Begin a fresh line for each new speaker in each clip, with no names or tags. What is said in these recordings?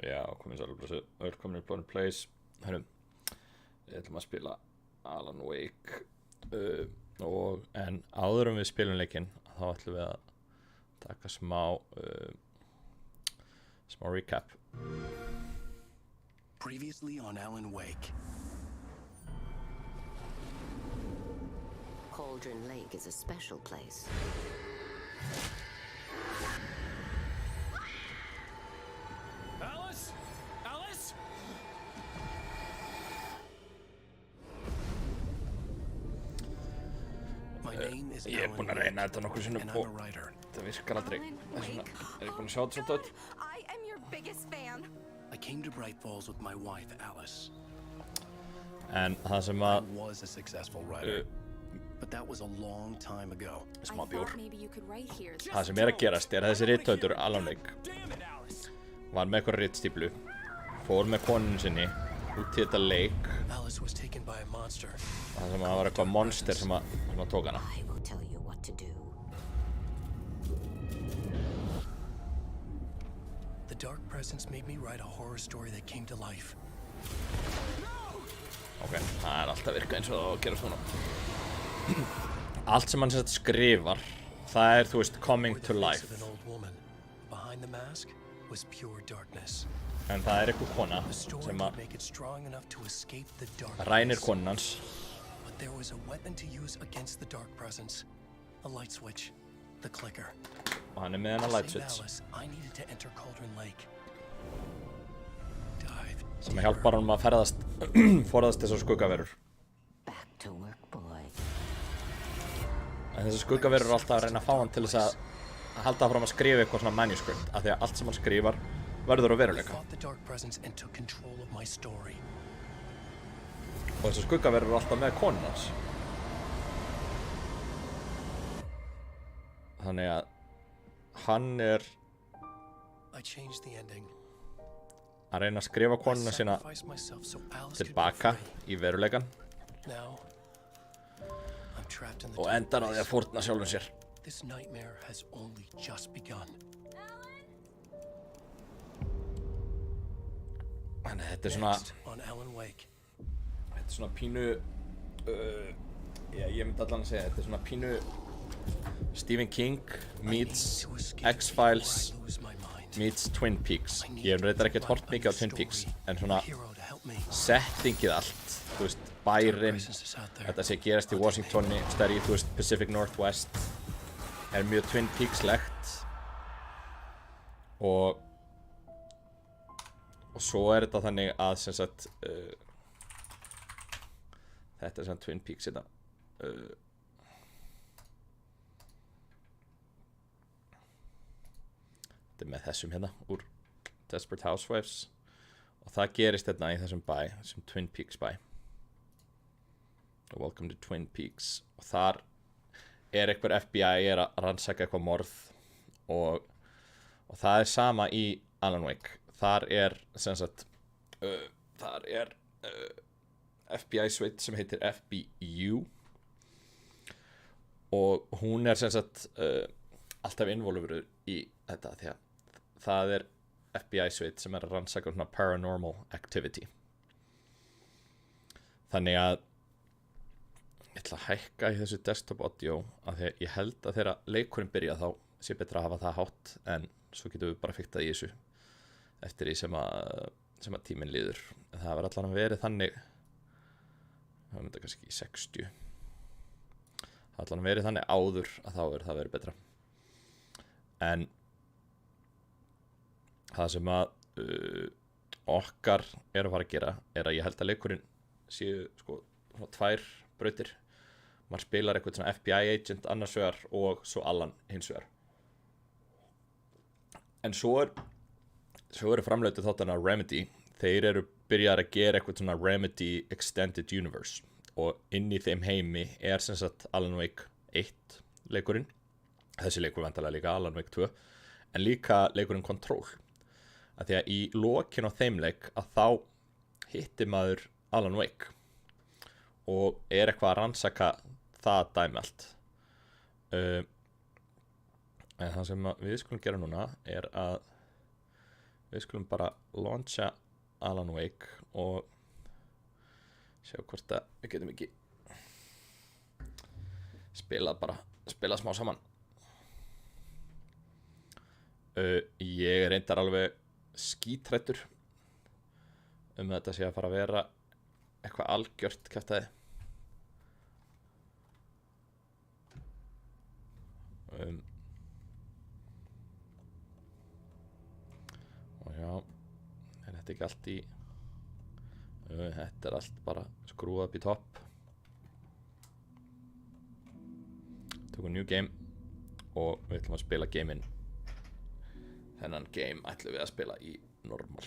Já, komið sæl og blessuð, velkomin í Plorrinn Plays. Hörrum, við ætlum að spila Alan Wake en áður við spilum leikinn þá ætlum við að taka smá recap.
Previously on Alan Wake.
Plorrinn Lake is a special place.
Alice? Alice? My name is
Ég
Alan
búinn að
Wake,
reyna þetta nokkru sinnum
and
og
I'm a writer.
það virkar aldrei. Þess vegna ég búinn að sjá þetta svolítið öll.
I am your biggest fan.
I came to Bright Falls with my wife, Alice.
En það sem
I
að
was a successful writer, but that was a long time ago.
smá bjór.
Maybe you could write here.
Það sem að gerast að þessi rithöfundur Alan Wake var með eitthvað ritstíflu, fór með konunni sinni út í þetta leik.
Alice was taken by a monster.
Það sem að var eitthvað monster sem að tók hana.
I will tell you what to do.
The dark presence made me write a horror story that came to life.
Ok, það alltaf virka eins og það á að gera svona. Allt sem hann skrifar, það þú veist, coming
Or the
to
face
life.
of an old woman. Behind the mask was pure darkness.
En það eitthvað kona
The story
sem
would
að
make it strong enough to escape the darkness.
rænir konun hans.
But there was a weapon to use against the dark presence. A light switch. The clicker.
Og hann með hennar
To
light
save
switch
Alice, I needed to enter Plorrinn Lake. Dive
sem
deeper.
hjálpar honum að forðast þessar skuggaverur.
Back to work, boy.
En þessar skuggaverur eru alltaf að reyna að fá hann til þess að halda fram að skrifa eitthvað svona manuscript, af því að allt sem hann skrifar verður á
I
veruleika.
fought the dark presence and took control of my story.
Og þessar skuggaverur eru alltaf með konun hans. Þannig að hann
I changed the ending.
að reyna að skrifa
I
konuna sína
sacrificed myself so Alice could be
tilbaka
free.
í veruleikan
Now, I'm trapped in the
og
dark
endar á því
place.
að fórna sjálfum sér.
This nightmare has only just begun.
Þannig að þetta er svona,
Next on Alan Wake.
pínu, ég myndi allan að segja, þetta er svona pínu Stephen King meets X-Files
I lose my mind.
meets Twin Peaks. Ég hef reyndar ekkert hort mikið á Twin Peaks, en svona
Hero to help me.
settingið allt, þú veist, bærinn,
Presence is out there.
þetta sé gerast í Washingtoni, stærri, þú veist, Pacific Northwest, er mjög Twin Peaks-legt og svo er þetta þannig að sem sagt þetta er sem Twin Peaks þetta þetta er með þessum hérna úr Desperate Housewives og það gerist hérna í þessum bæ, þessum Twin Peaks bæ. Welcome to Twin Peaks og þar er eitthvað FBI að rannsaka eitthvað morð og það er sama í Alan Wake. Þar er sem sagt þar er FBI sveit sem heitir FBU og hún er sem sagt alltaf involveruð í þetta því að það er FBI sveit sem er að rannsaka svona paranormal activity. Þannig að ég ætla að hækka í þessu desktop audio af því að ég held að þegar leikurinn byrja þá sé betra að hafa það hátt en svo getum við bara fiktað í þessu eftir því sem að tíminn líður. En það var allan að verið þannig það myndi kannski í 60 það var allan að verið þannig áður að þá verið það verið betra. En það sem að okkar er að fara að gera er að ég held að leikurinn séu sko svona tvær brautir. Maður spilar eitthvað svona FBI agent annars vegar og svo Alan hins vegar. En svo eru framleitu þáttana Remedy. Þeir eru byrjar að gera eitthvað svona Remedy Extended Universe og inn í þeim heimi er sem sagt Alan Wake 1 leikurinn. Þessi leikur vantarlega líka Alan Wake 2 en líka leikurinn Control. Af því að í lokin á þeim leik að þá hittir maður Alan Wake og er eitthvað að rannsaka það dæmi allt. En það sem við skulum gera núna er að við skulum bara launcha Alan Wake og sjá hvort að við getum ekki spila smá saman. Ég reyndar alveg skítrættur þetta sé að fara að vera eitthvað algjört kjaftaði. Og já, er þetta ekki allt í þetta er allt bara skrúað upp í topp. Tökum new game og við ætlum að spila gameinn. Þennan game ætlum við að spila í normal.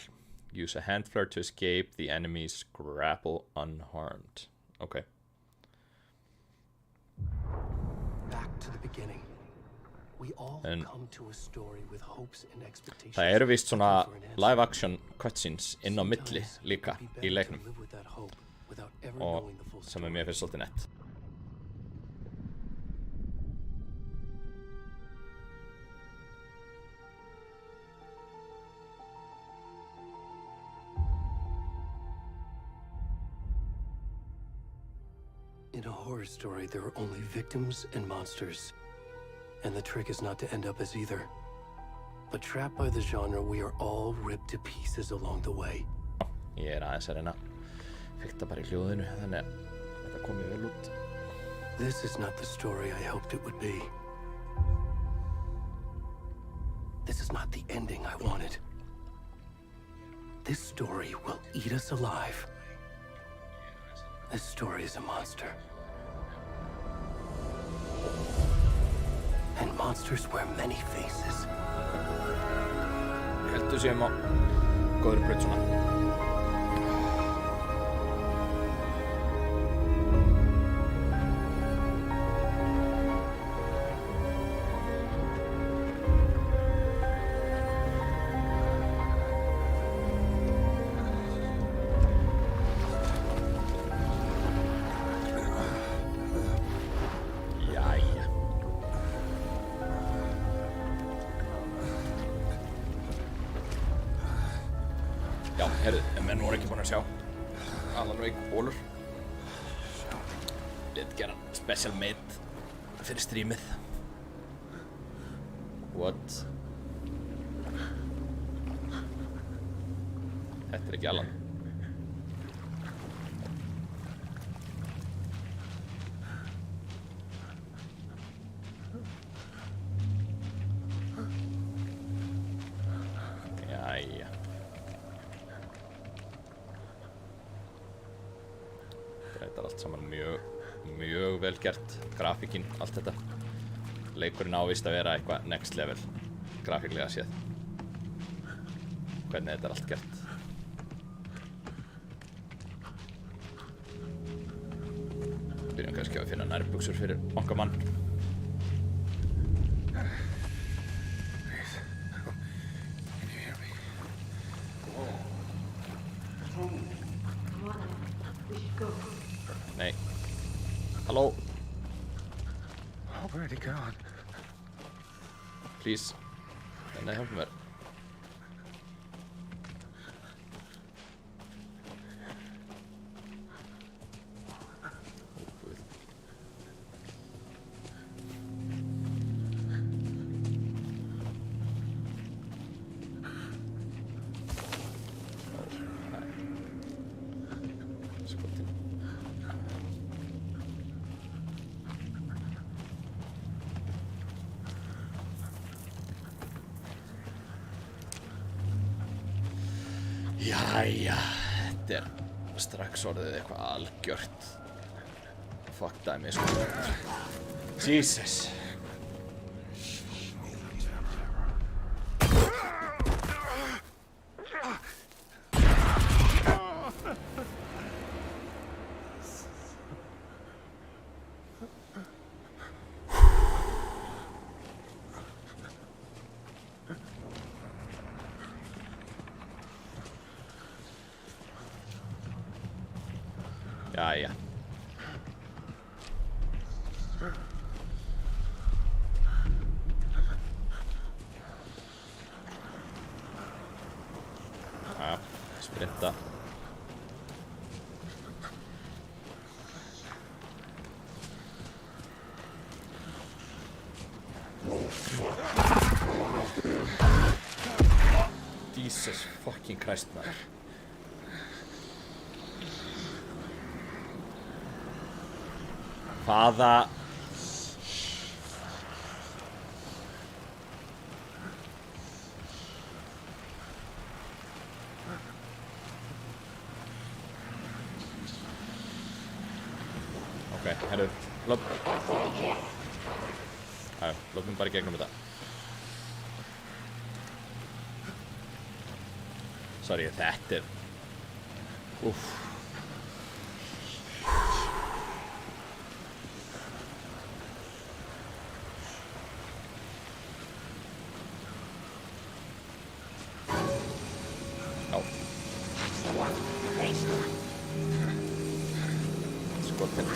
Use a hand flare to escape the enemy's grapple unharmed. Okay.
Back to the beginning. We all come to a story with hopes and expectations.
Það eru vist svona live action cutscenes inn á milli líka í leiknum og sem mér finnst svolítið nett.
In a horror story, there are only victims and monsters. And the trick is not to end up as either. But trapped by the genre, we are all ripped to pieces along the way.
Ég aðeins að reyna fikta bara í hljóðinu, þannig að þetta komið vel út.
This is not the story I hoped it would be. This is not the ending I wanted. This story will eat us alive. This story is a monster. And monsters wear many faces.
Ég heldur séum á góður braut svona. Já, herðu, menn voru ekki búin að sjá Alan Wake bólur. Við gera special made fyrir streamið. What? Þetta er ekki Alan. Jæja. Þetta er allt saman mjög vel gert. Grafíkin, allt þetta. Leikurinn ávist að vera eitthvað next level grafíklega séð. Hvernig þetta er allt gert. Byrjum kannski að finna nærbuxur fyrir okkar mann. Nei. Halló.
Already gone.
Please. Nei, hjálpa mér. Jæja, þetta er strax orðið eitthvað algjört fuck dæmi, sko. Jesus. Jæja. Rétta. Jesus fucking Christ, maður. Hvaða... Ok, herru, Lópum bara í gegnum þetta. Sorry, þetta er... Úff. Já. Skotin.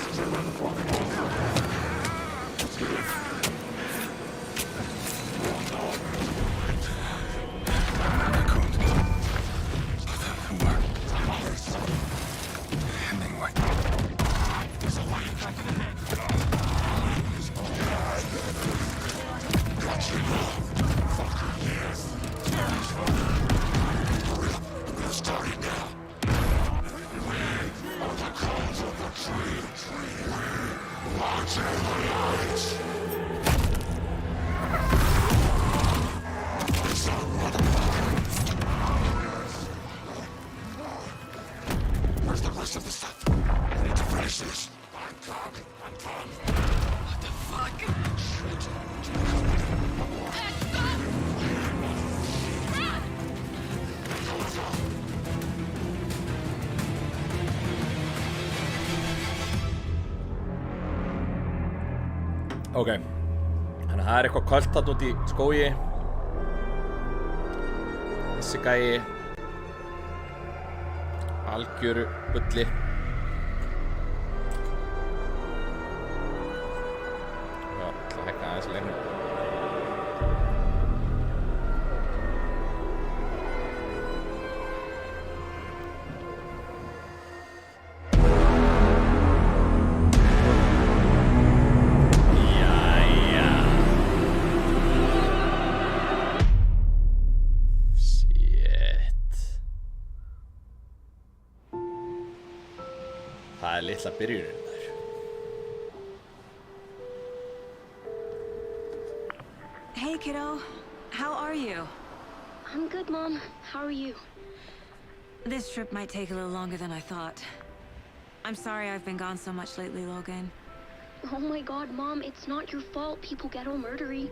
Ok, þannig að það er eitthvað költ þarna út í skógi. Þessi gæi algjöru bulli. Já, ætla að hækka aðeins lengur. Það er litla byrjunin þar.
Hey, kiddo. How are you?
I'm good, Mom. How are you?
This trip might take a little longer than I thought. I'm sorry I've been gone so much lately, Logan.
Oh my god, Mom, it's not your fault people get all murdery.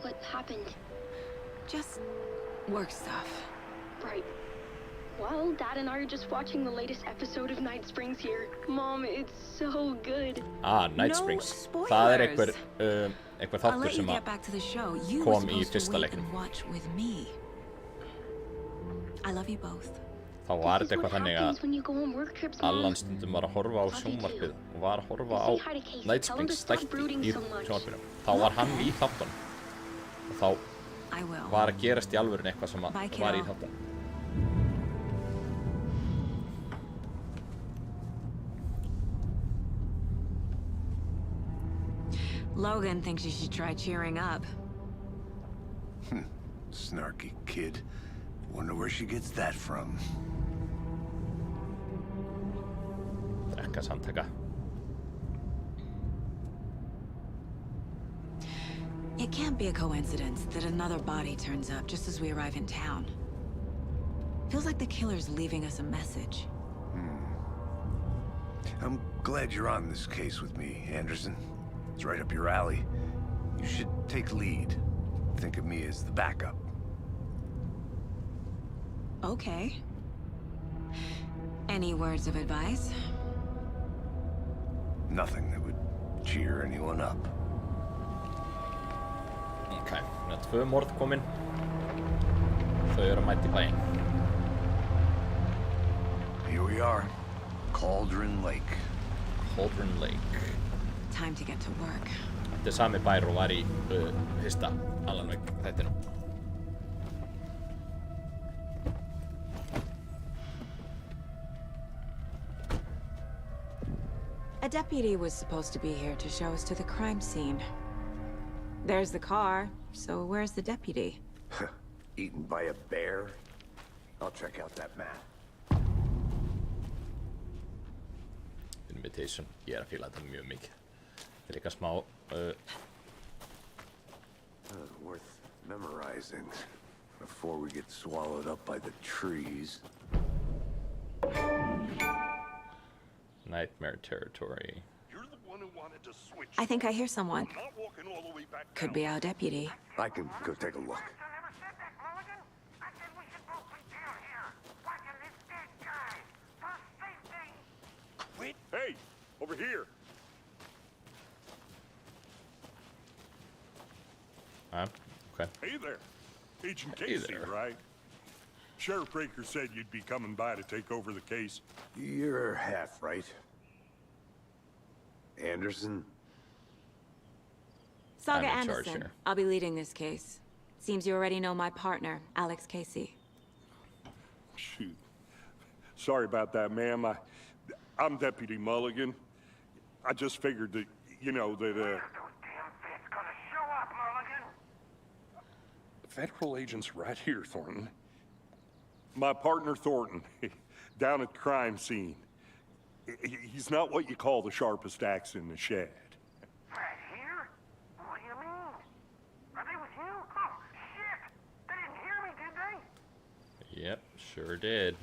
What happened?
Just work stuff.
Right. Well, Dad and I are just watching the latest episode of Night Springs here. Mom, it's so good.
Night
No
Springs.
spoilers.
Það er einhver
I'll
þáttur
let you
sem
get
að
back to the show. You
kom
were
í
supposed
fyrsta
to wait
leiknum.
and watch with me. I love you both.
Þá var
This
þetta
is what
eitthvað þannig
happens
að
when you go on work trips, Mom.
Allan stundum var að horfa á sjónvarpið og var að horfa á
Say hi to Casey.
Night
Tell him to
Springs
stop
þætti
brooding
í
so much.
sjónvarpinu. Þá var hann í þáttunum og þá
I will.
var að gerast í alvörinu eitthvað sem
Bye,
var í
kiddo.
þáttunum.
Logan thinks you should try cheering up.
Snarky kid. Wonder where she gets that from.
Drekka samtaka.
It can't be a coincidence that another body turns up just as we arrive in town. Feels like the killer's leaving us a message.
I'm glad you're on this case with me, Anderson. It's right up your alley. You should take lead. Think of me as the backup.
Okay. Any words of advice?
Nothing that would cheer anyone up.
Ok, það er 2 morð komin. Þau eru að mæta í bæinn.
Here we are. Cauldron Lake.
Plorrinn Lake.
Time to get to work.
Þetta er sami bær og var í fyrsta Alan Wake þættinum.
A deputy was supposed to be here to show us to the crime scene. There's the car, so where's the deputy?
Eaten by a bear? I'll check out that map.
Invitation. Ég er að fíla þetta mjög mikið. Þetta er líka smá...
Worth memorizing before we get swallowed up by the trees.
Nightmare territory.
You're the one who wanted to switch.
I think I hear someone.
I'm not walking all the way back
Could
down.
be our deputy.
I can go take a look.
Hey, over here.
Okay.
Hey there. Agent
Hey
Casey,
there.
right? Sheriff Breaker said you'd be coming by to take over the case.
You're half right. Anderson?
Saga
I'm in charge
Anderson.
here.
I'll be leading this case. Seems you already know my partner, Alex Casey.
Shoot. Sorry about that, ma'am. I'm Deputy Mulligan. I just figured that, you know, that, Federal agent's right here, Thornton. My partner, Thornton, down at the crime scene. He's not what you call the sharpest axe in the shed.
Right here? What do you mean? Are they with you? Oh, shit! They didn't hear me, did they?
Yep, sure did.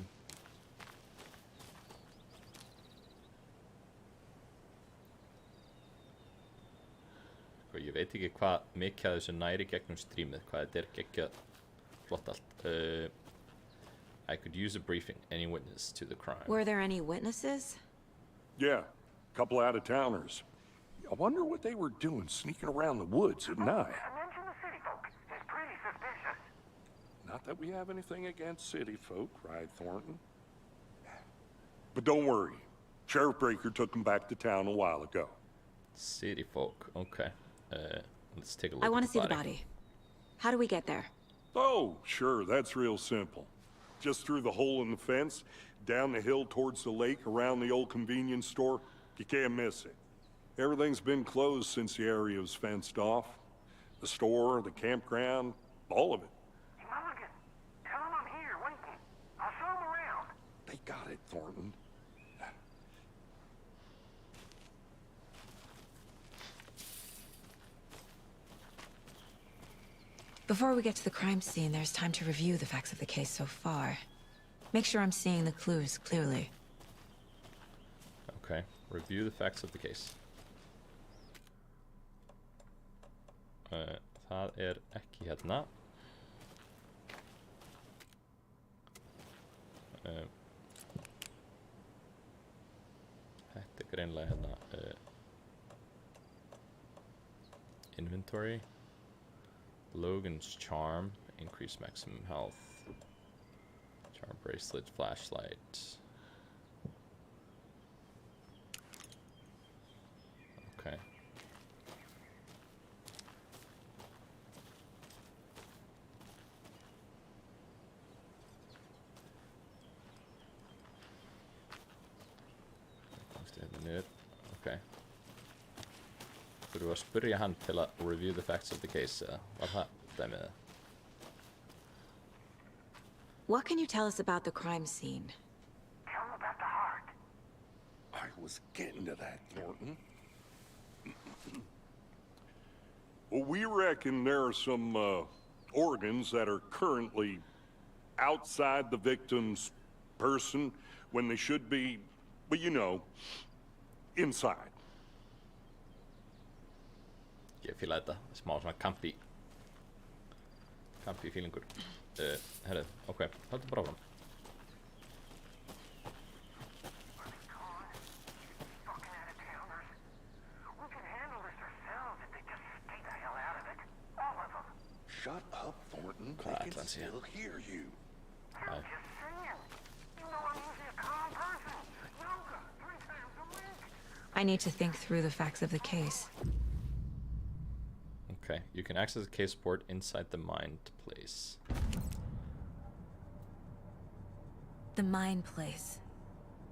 Og ég veit ekki hvað mikið af þessu næri gegnum streamið, hvað þetta er geggjað flott allt. I could use a briefing. Any witness to the crime?
Were there any witnesses?
Yeah, a couple out-of-towners. I wonder what they were doing sneaking around the woods at night.
I mentioned the city folk. It's pretty suspicious.
Not that we have anything against city folk, right, Thornton? But don't worry. Sheriff Breaker took them back to town a while ago.
City folk. Okay. Let's take a look
I
at
want to see the
body.
body. How do we get there?
Oh, sure, that's real simple. Just through the hole in the fence, down the hill towards the lake, around the old convenience store. You can't miss it. Everything's been closed since the area was fenced off. The store, the campground, all of it.
Hey, Mulligan, tell them I'm here, waiting. I'll show them around.
They got it, Thornton.
Before we get to the crime scene, there's time to review the facts of the case so far. Make sure I'm seeing the clues clearly.
Okay. Review the facts of the case. Það ekki hérna. Þetta greinlega hérna. Inventory. Logan's charm, increase maximum health. Charm bracelet, flashlight. Okay. Okay. Þurfum við að spyrja hann til að review the facts of the case, var það dæmið?
What can you tell us about the crime scene?
Tell them about the heart.
I was getting to that, Thornton. Well, we reckon there are some organs that are currently outside the victim's person when they should be, well, you know, inside.
Ég fíla þetta, smá svona campy feelingur. Herru, ok, haldum bara áfram.
Fucking out-of-towners. We can handle this ourselves if they just stay the hell out of it. All of them.
Shut up, Thornton.
Quiet,
They can
let's hear.
still hear you.
I'm just saying. You know I'm usually a calm person. Yoga, 3 times a week.
I need to think through the facts of the case.
Okay, you can access the case board inside the mind place.
The Mind Place.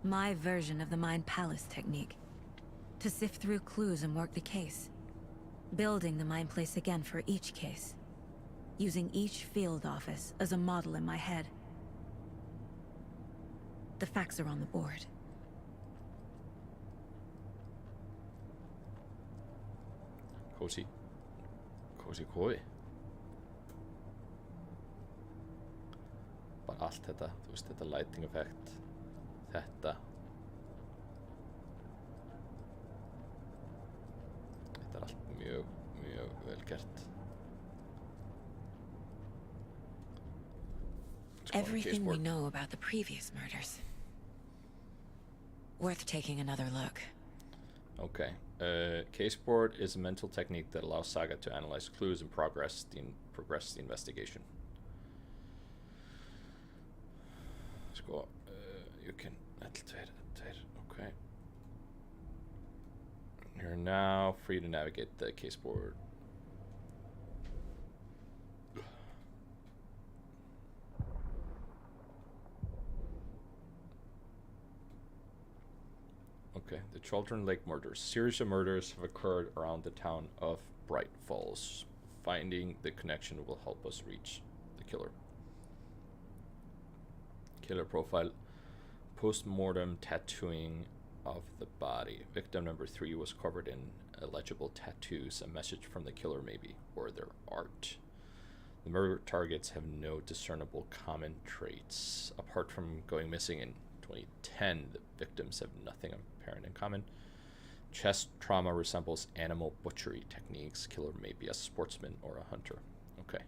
My version of the Mind Palace technique. To sift through clues and work the case. Building the mind place again for each case. Using each field office as a model in my head. The facts are on the board.
Cozy kói. Bara allt þetta, þú veist, þetta lighting effect, þetta allt mjög vel gert.
Everything we know about the previous murders. Worth taking another look.
Okay. Caseboard is a mental technique that allows Saga to analyze clues and progress the investigation. Sko, you can... Okay. You're now free to navigate the caseboard. Okay, the Children Lake murders. Series of murders have occurred around the town of Bright Falls. Finding the connection will help us reach the killer. Killer profile. Post-mortem tattooing of the body. Victim number 3 was covered in illegible tattoos. A message from the killer maybe, or their art. The murder targets have no discernible common traits. Apart from going missing in 2010, the victims have nothing apparent in common. Chest trauma resembles animal butchery techniques. Killer may be a sportsman or a hunter. Okay.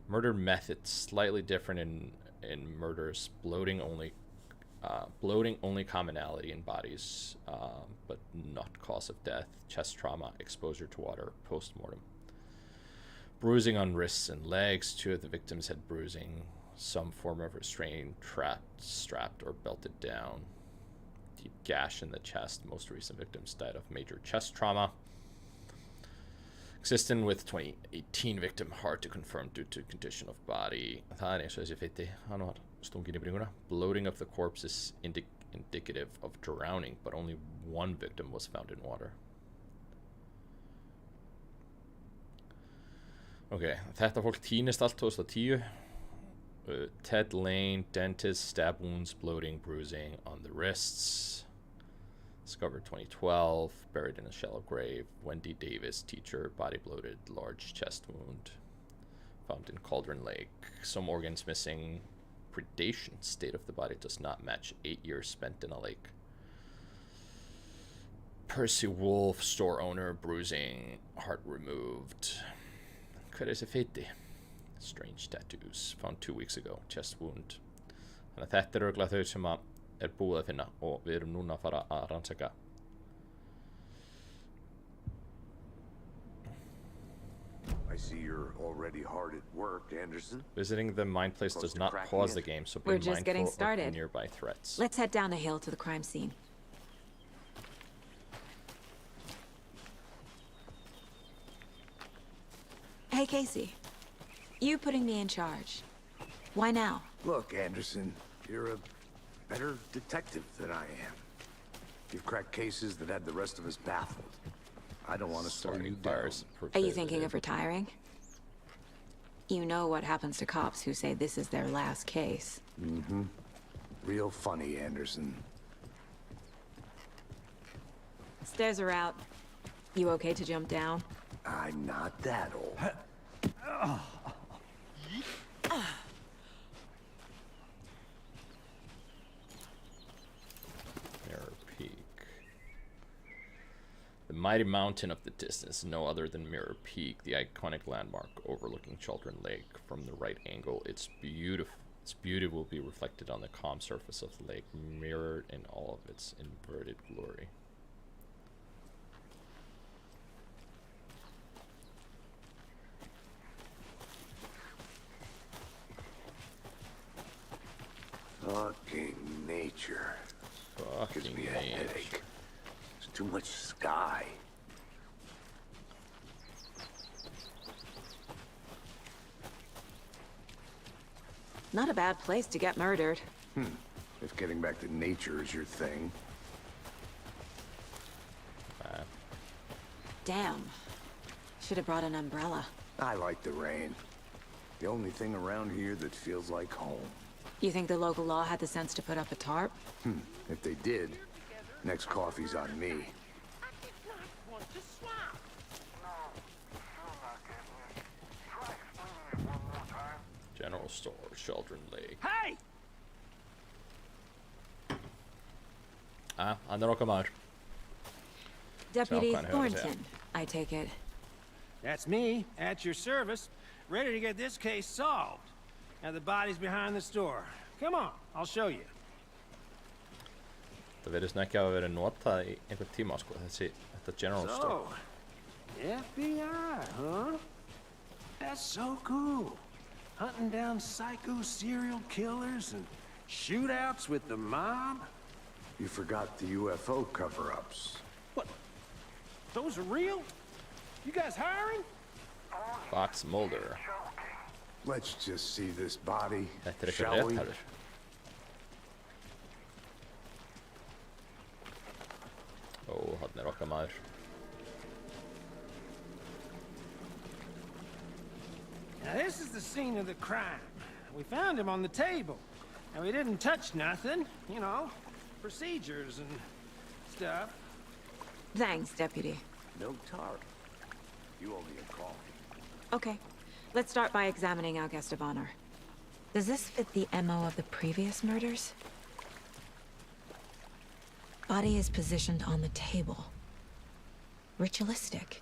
Murder methods slightly different in murders. Bloating only commonality in bodies, but not cause of death. Chest trauma, exposure to water, post-mortem. Bruising on wrists and legs. 2 of the victims had bruising. Some form of restraint, strapped, or belted down. Deep gash in the chest. Most recent victims died of major chest trauma. Consistent with 2018 victim, hard to confirm due to condition of body. Það eins og þessi fitti, hann var stungin í bringuna. Bloating of the corpse is indicative of drowning, but only 1 victim was found in water. Ok, þetta fólk týnist allt 2010. Ted Lane, dentist, stab wounds, bloating, bruising on the wrists. Discovered 2012, buried in a shallow grave. Wendy Davis, teacher, body bloated, large chest wound. Found in Cauldron Lake. Some organs missing. Predation state of the body does not match 8 years spent in a lake. Percy Wolf, store owner, bruising, heart removed. Hver er þessi feiti? Strange tattoos, found 2 weeks ago, chest wound. Þannig að þetta er örugglega þau sem er búið að finna og við erum núna að fara að rannsaka.
I see you're already hard at work, Anderson.
Visiting the mind place does not pause the game, so be
We're just getting
mindful
started.
of nearby threats.
Let's head down the hill to the crime scene. Hey, Casey. You putting me in charge. Why now?
Look, Anderson, you're a better detective than I am. You've cracked cases that had the rest of us baffled. I don't want to slow you down.
Are you thinking of retiring? You know what happens to cops who say this is their last case.
Mm-hmm. Real funny, Anderson.
Stairs are out. You okay to jump down?
I'm not that old.
Mirror Peak. The mighty mountain of the distance, no other than Mirror Peak, the iconic landmark overlooking Children Lake. From the right angle, its beautiful. Its beauty will be reflected on the calm surface of the lake, mirrored in all of its inverted glory.
Fucking nature. Gives
Fucking
me a
nature.
headache. There's too much sky.
Not a bad place to get murdered.
If getting back to nature is your thing.
Damn. Should have brought an umbrella.
I like the rain. The only thing around here that feels like home.
You think the local law had the sense to put up a tarp?
If they did, next coffee's on me.
I did not want to swap. No, still not getting it. Try explaining it one more time.
General store, Sheldon Lake.
Hey!
Han är raka mar.
Deputy
Självklart hör det sig.
Thornton, I take it.
That's me, at your service, ready to get this case solved. Now the body's behind the store. Come on, I'll show you.
Það verðist ekki hafa verið notað í einhvern tíma sko, þetta general store.
So, FBI, huh? That's so cool. Hunting down psycho serial killers and shootouts with the mob.
You forgot the UFO cover-ups.
What? Those are real? You guys hiring?
Fox Mulder.
Let's just see this body,
Þetta eitthvað
shall we?
rétthærður. Ó, hann okkar maður.
Now this is the scene of the crime. We found him on the table. Now we didn't touch nothing, you know, procedures and stuff.
Thanks, Deputy.
No tarp. You owe me a call.
Okay, let's start by examining our guest of honor. Does this fit the MO of the previous murders? Body is positioned on the table. Ritualistic.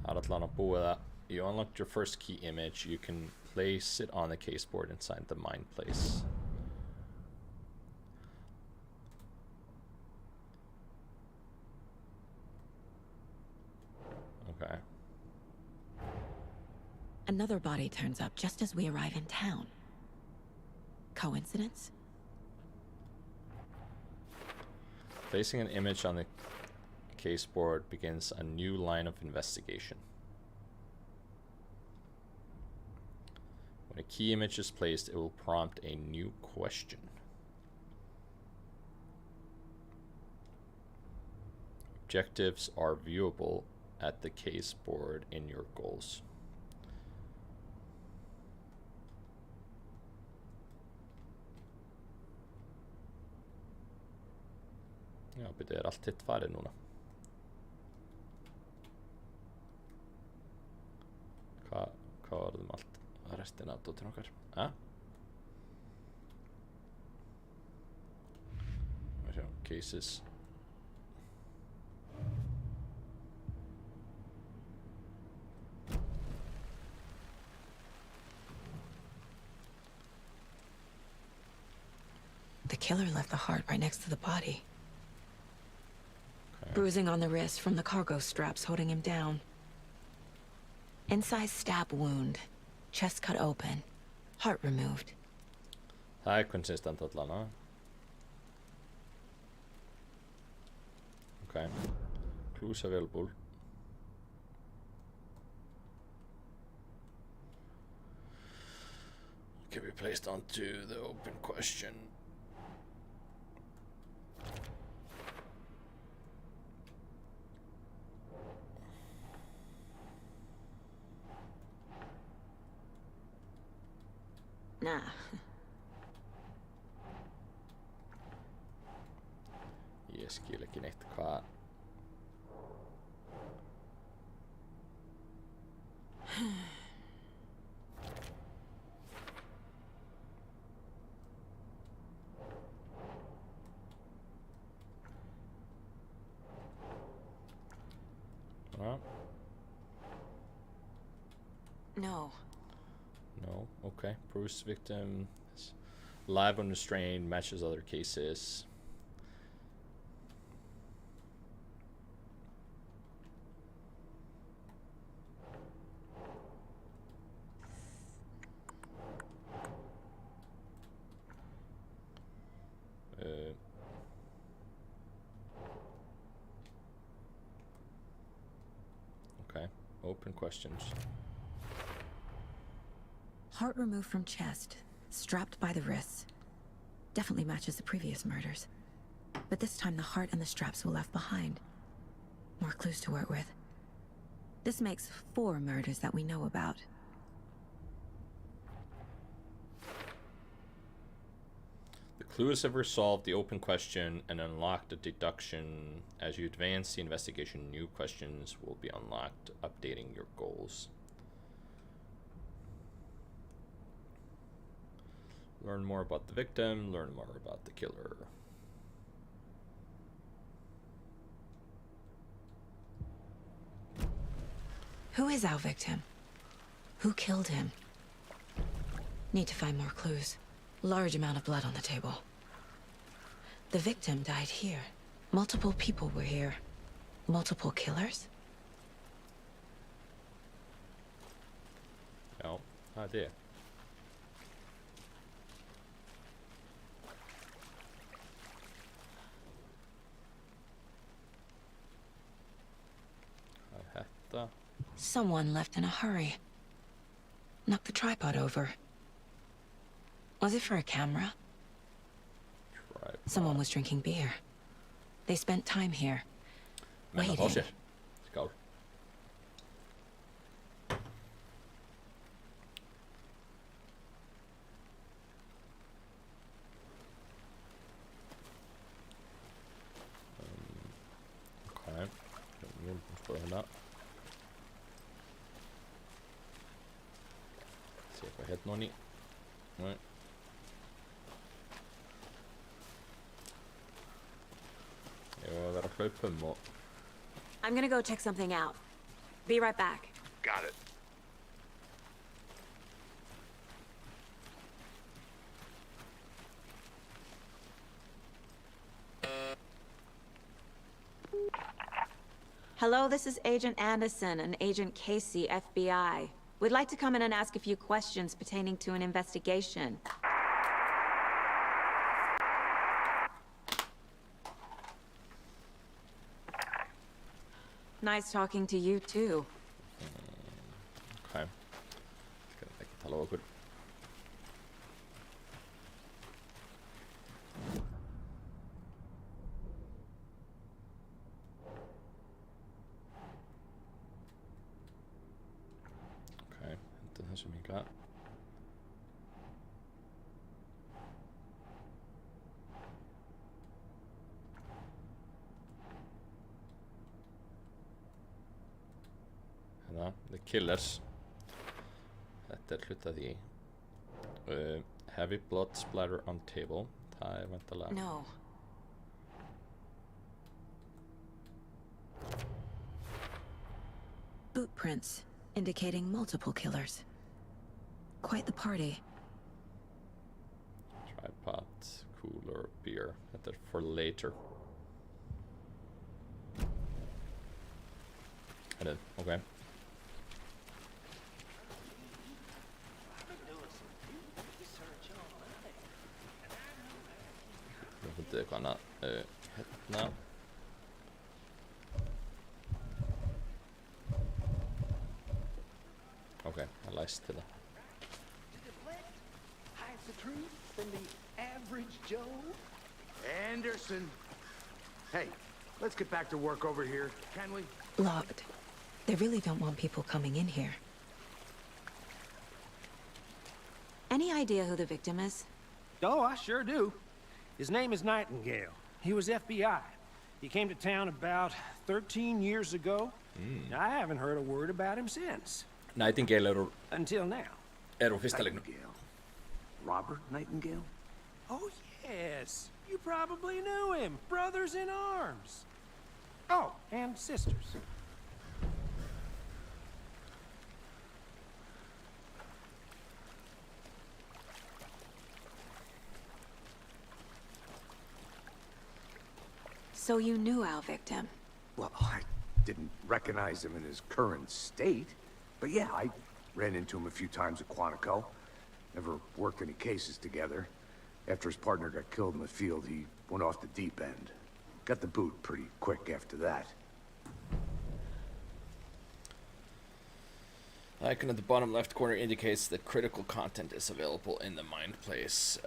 Allan að búið að you unlocked your first key image, you can place it on the caseboard inside the mind place. Okay.
Another body turns up just as we arrive in town. Coincidence?
Placing an image on the caseboard begins a new line of investigation. When a key image is placed, it will prompt a new question. Objectives are viewable at the caseboard in your goals. Já, byrju, allt hitt farið núna. Hvað varðum allt restina af dóttin okkar? Sjá, cases.
The killer left the heart right next to the body. Bruising on the wrist from the cargo straps holding him down. Incised stab wound. Chest cut open. Heart removed.
Það consistent allan, Okay. Clues available. Can be placed onto the open question.
Nah.
Ég skil ekki neitt hvað.
No.
No, okay. Bruce victim live unrestrained, matches other cases. Okay, open questions.
Heart removed from chest, strapped by the wrists. Definitely matches the previous murders. But this time the heart and the straps were left behind. More clues to work with. This makes 4 murders that we know about.
The clues have resolved the open question and unlocked the deduction. As you advance the investigation, new questions will be unlocked, updating your goals. Learn more about the victim, learn more about the killer.
Who is our victim? Who killed him? Need to find more clues. Large amount of blood on the table. The victim died here. Multiple people were here. Multiple killers?
No idea.
Someone left in a hurry. Knocked the tripod over. Was it for a camera? Someone was drinking beer. They spent time here. Waiting.
Let's go. Okay. Let's put that. Se if I hit någon i. Nej. Jag verkar hlaupa och...
I'm gonna go check something out. Be right back.
Got it.
Hello, this is Agent Anderson and Agent Casey, FBI. We'd like to come in and ask a few questions pertaining to an investigation. Nice talking to you, too.
Okay. Ska jag lägga tala over. Okay, inte här så mycket. The Killers. Þetta hluta því. Heavy blood splatter on table. Það vantalega.
No. Boot prints indicating multiple killers. Quite the party.
Tripod, cooler, beer. Þetta for later. Okay. Jag får inte kunna hetta. Okay, jag läste det.
Hides the truth from the average Joe.
Anderson. Hey, let's get back to work over here, can we?
Locked. They really don't want people coming in here. Any idea who the victim is?
Oh, I sure do. His name is Nightingale. He was FBI. He came to town about 13 years ago. I haven't heard a word about him since.
Nightingale
Until now.
Nightingale. Robert Nightingale?
Oh, yes. You probably knew him. Brothers in arms. Oh, and sisters.
So you knew our victim?
Well, I didn't recognize him in his current state. But yeah, I ran into him a few times at Quantico. Never worked any cases together. After his partner got killed in the field, he went off the deep end. Got the boot pretty quick after that.
Icon at the bottom left corner indicates that critical content is available in the Mind Place.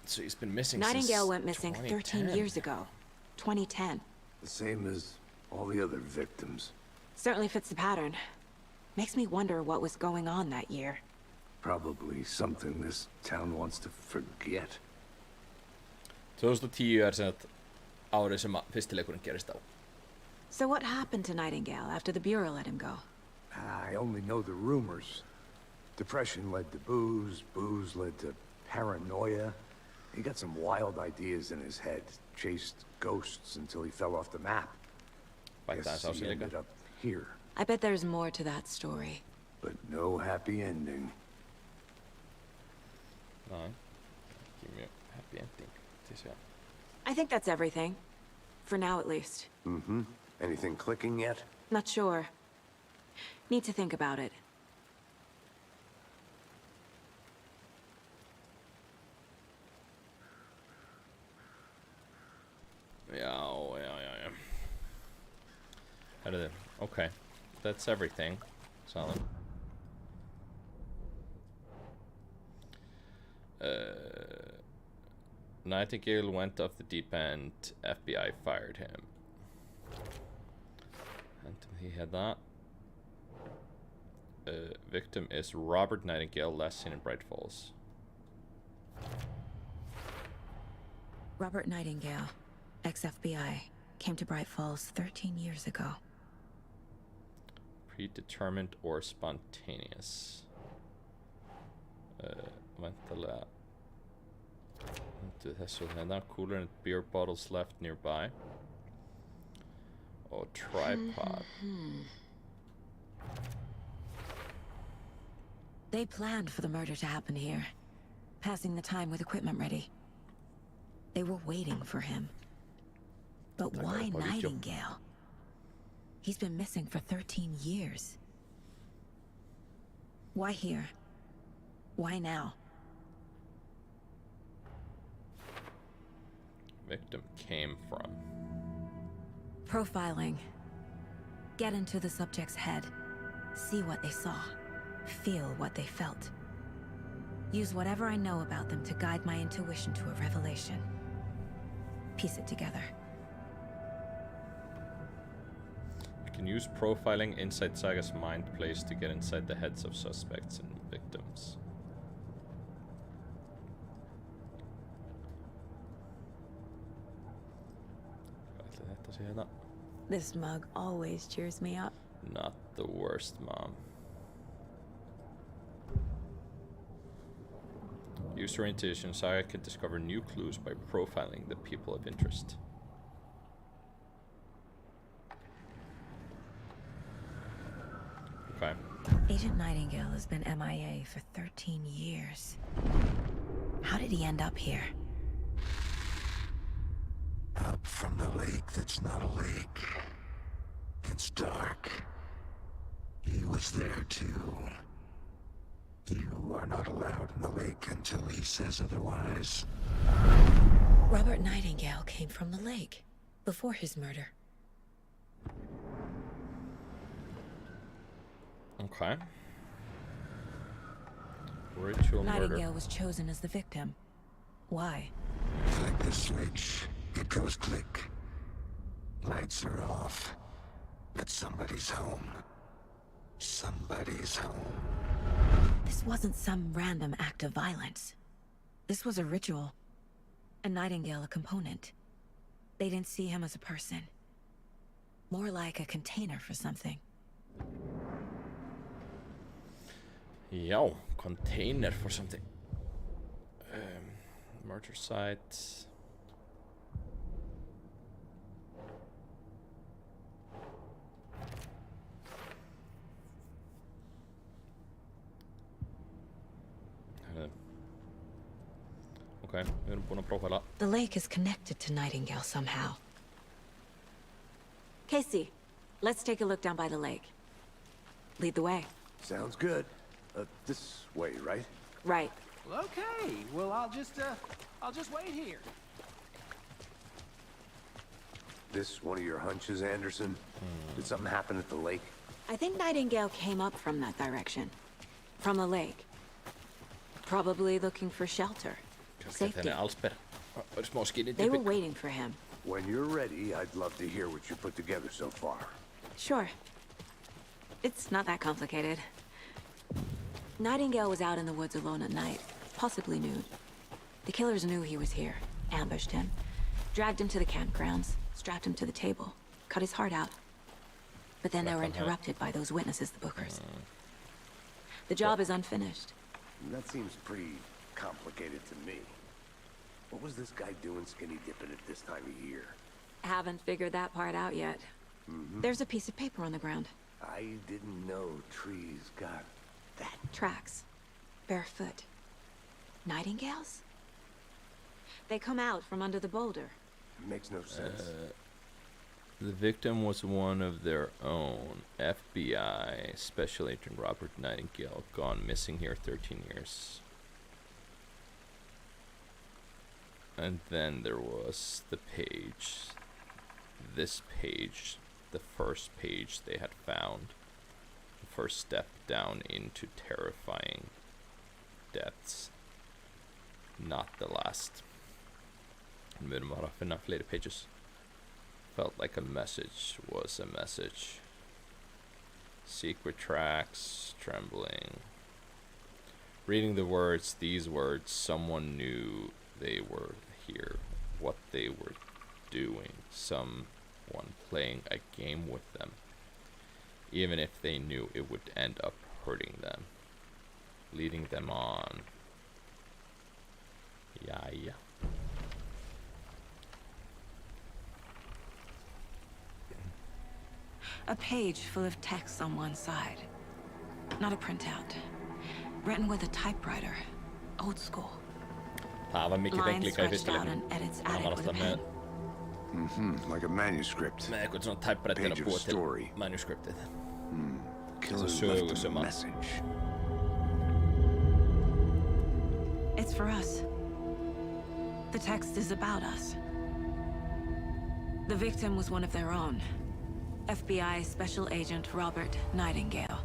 So he's been missing
Nightingale
since
went missing 13 years ago. 2010.
The same as all the other victims.
Certainly fits the pattern. Makes me wonder what was going on that year.
Probably something this town wants to forget.
2010 er sen árið sem fyrsti leikurinn gerist á.
So what happened to Nightingale after the Bureau let him go?
I only know the rumors. Depression led to booze, booze led to paranoia. He got some wild ideas in his head, chased ghosts until he fell off the map. Guess he ended up here.
I bet there's more to that story.
But no happy ending.
No. Give me a happy ending.
I think that's everything. For now, at least.
Mm-hmm. Anything clicking yet?
Not sure. Need to think about it.
Já. Herðu, okay. That's everything. Solid. Nightingale went off the deep end. FBI fired him. And he had that. Victim is Robert Nightingale, last seen in Bright Falls.
Robert Nightingale, ex-FBI, came to Bright Falls 13 years ago.
Predetermined or spontaneous? Väntalega. Þessu hérna, cooler and beer bottles left nearby. Oh, tripod.
They planned for the murder to happen here, passing the time with equipment ready. They were waiting for him. But why Nightingale? He's been missing for 13 years. Why here? Why now?
Victim came from.
Profiling. Get into the subject's head. See what they saw. Feel what they felt. Use whatever I know about them to guide my intuition to a revelation. Piece it together.
You can use profiling inside Saga's mind place to get inside the heads of suspects and victims.
This mug always cheers me up.
Not the worst, Mom. Use your intuition, Saga can discover new clues by profiling the people of interest. Okay.
Agent Nightingale has been MIA for 13 years. How did he end up here?
Up from the lake that's not a lake. It's dark. He was there too. You are not allowed in the lake until he says otherwise.
Robert Nightingale came from the lake before his murder.
Okay. Ritual murder.
Nightingale was chosen as the victim. Why?
Flick the switch. It goes click. Lights are off. But somebody's home. Somebody's home.
This wasn't some random act of violence. This was a ritual. And Nightingale a component. They didn't see him as a person. More like a container for something.
Yeah, container for something. Murder site. Okay, við erum búin að prófæla.
The lake is connected to Nightingale somehow. Casey, let's take a look down by the lake. Lead the way.
Sounds good. This way, right?
Right.
Okay, well, I'll just wait here.
This one of your hunches, Anderson? Did something happen at the lake?
I think Nightingale came up from that direction. From the lake. Probably looking for shelter. Safety. They were waiting for him.
When you're ready, I'd love to hear what you put together so far.
Sure. It's not that complicated. Nightingale was out in the woods alone at night, possibly nude. The killers knew he was here, ambushed him, dragged him to the campgrounds, strapped him to the table, cut his heart out. But then they were interrupted by those witnesses, the Bookers. The job is unfinished.
That seems pretty complicated to me. What was this guy doing skinny dipping at this time of year?
Haven't figured that part out yet. There's a piece of paper on the ground.
I didn't know trees got that.
Tracks. Barefoot. Nightingales? They come out from under the boulder.
Makes no sense.
The victim was one of their own. FBI Special Agent Robert Nightingale, gone missing here 13 years. And then there was the page. This page, the first page they had found. The first step down into terrifying depths. Not the last. Men bara finna fler pages. Felt like a message was a message. Secret tracks, trembling. Reading the words, these words, someone knew they were here, what they were doing, someone playing a game with them, even if they knew it would end up hurting them, leading them on. Yeah.
A page full of text on one side. Not a printout. Written with a typewriter. Old school. Lines stretched out and edits added with a pen.
Like a manuscript. Page of story.
Manuscriptet.
Killer left a message.
It's for us. The text is about us. The victim was one of their own. FBI Special Agent Robert Nightingale.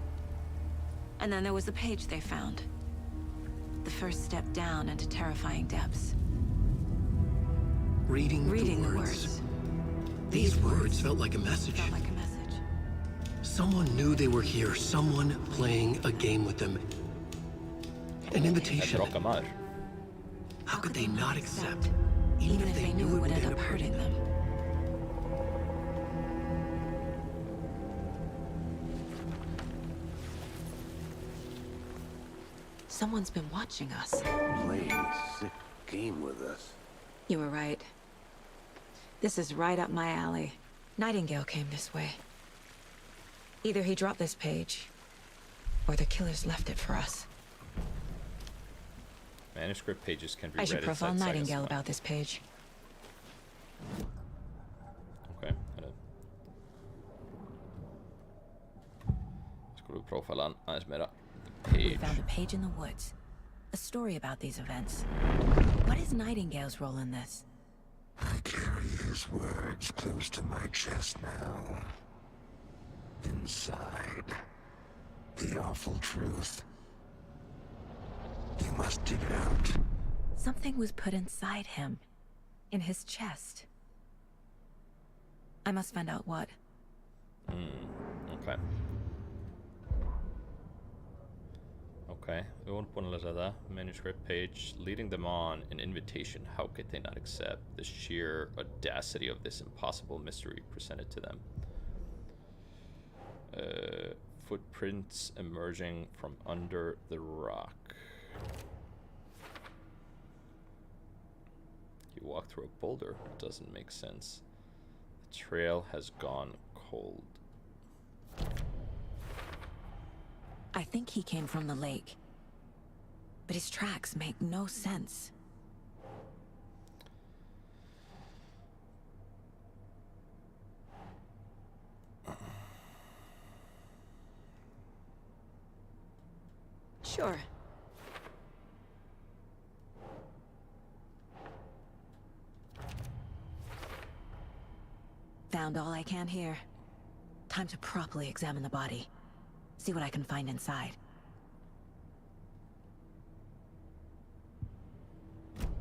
And then there was the page they found. The first step down into terrifying depths.
Reading the words. These words felt like a message. Someone knew they were here. Someone playing a game with them. An invitation. How could they not accept? Even if they knew it would end up hurting them.
Someone's been watching us.
Playing a sick game with us.
You were right. This is right up my alley. Nightingale came this way. Either he dropped this page, or the killers left it for us.
Manuscript pages can be
I
read
should profile
inside
Nightingale
Sagas.
about this page.
Okej, eller? Ska du profila nice mera? The
We
page.
found a page in the woods. A story about these events. What is Nightingale's role in this?
I carry his words close to my chest now. Inside, the awful truth. You must dig it out.
Something was put inside him. In his chest. I must find out what.
Okej. Okej, vi var på att läsa det. Manuscript page, leading them on, an invitation. How could they not accept the sheer audacity of this impossible mystery presented to them? Footprints emerging from under the rock. You walk through a boulder. Doesn't make sense. The trail has gone cold.
I think he came from the lake. But his tracks make no sense. Sure. Found all I can here. Time to properly examine the body. See what I can find inside.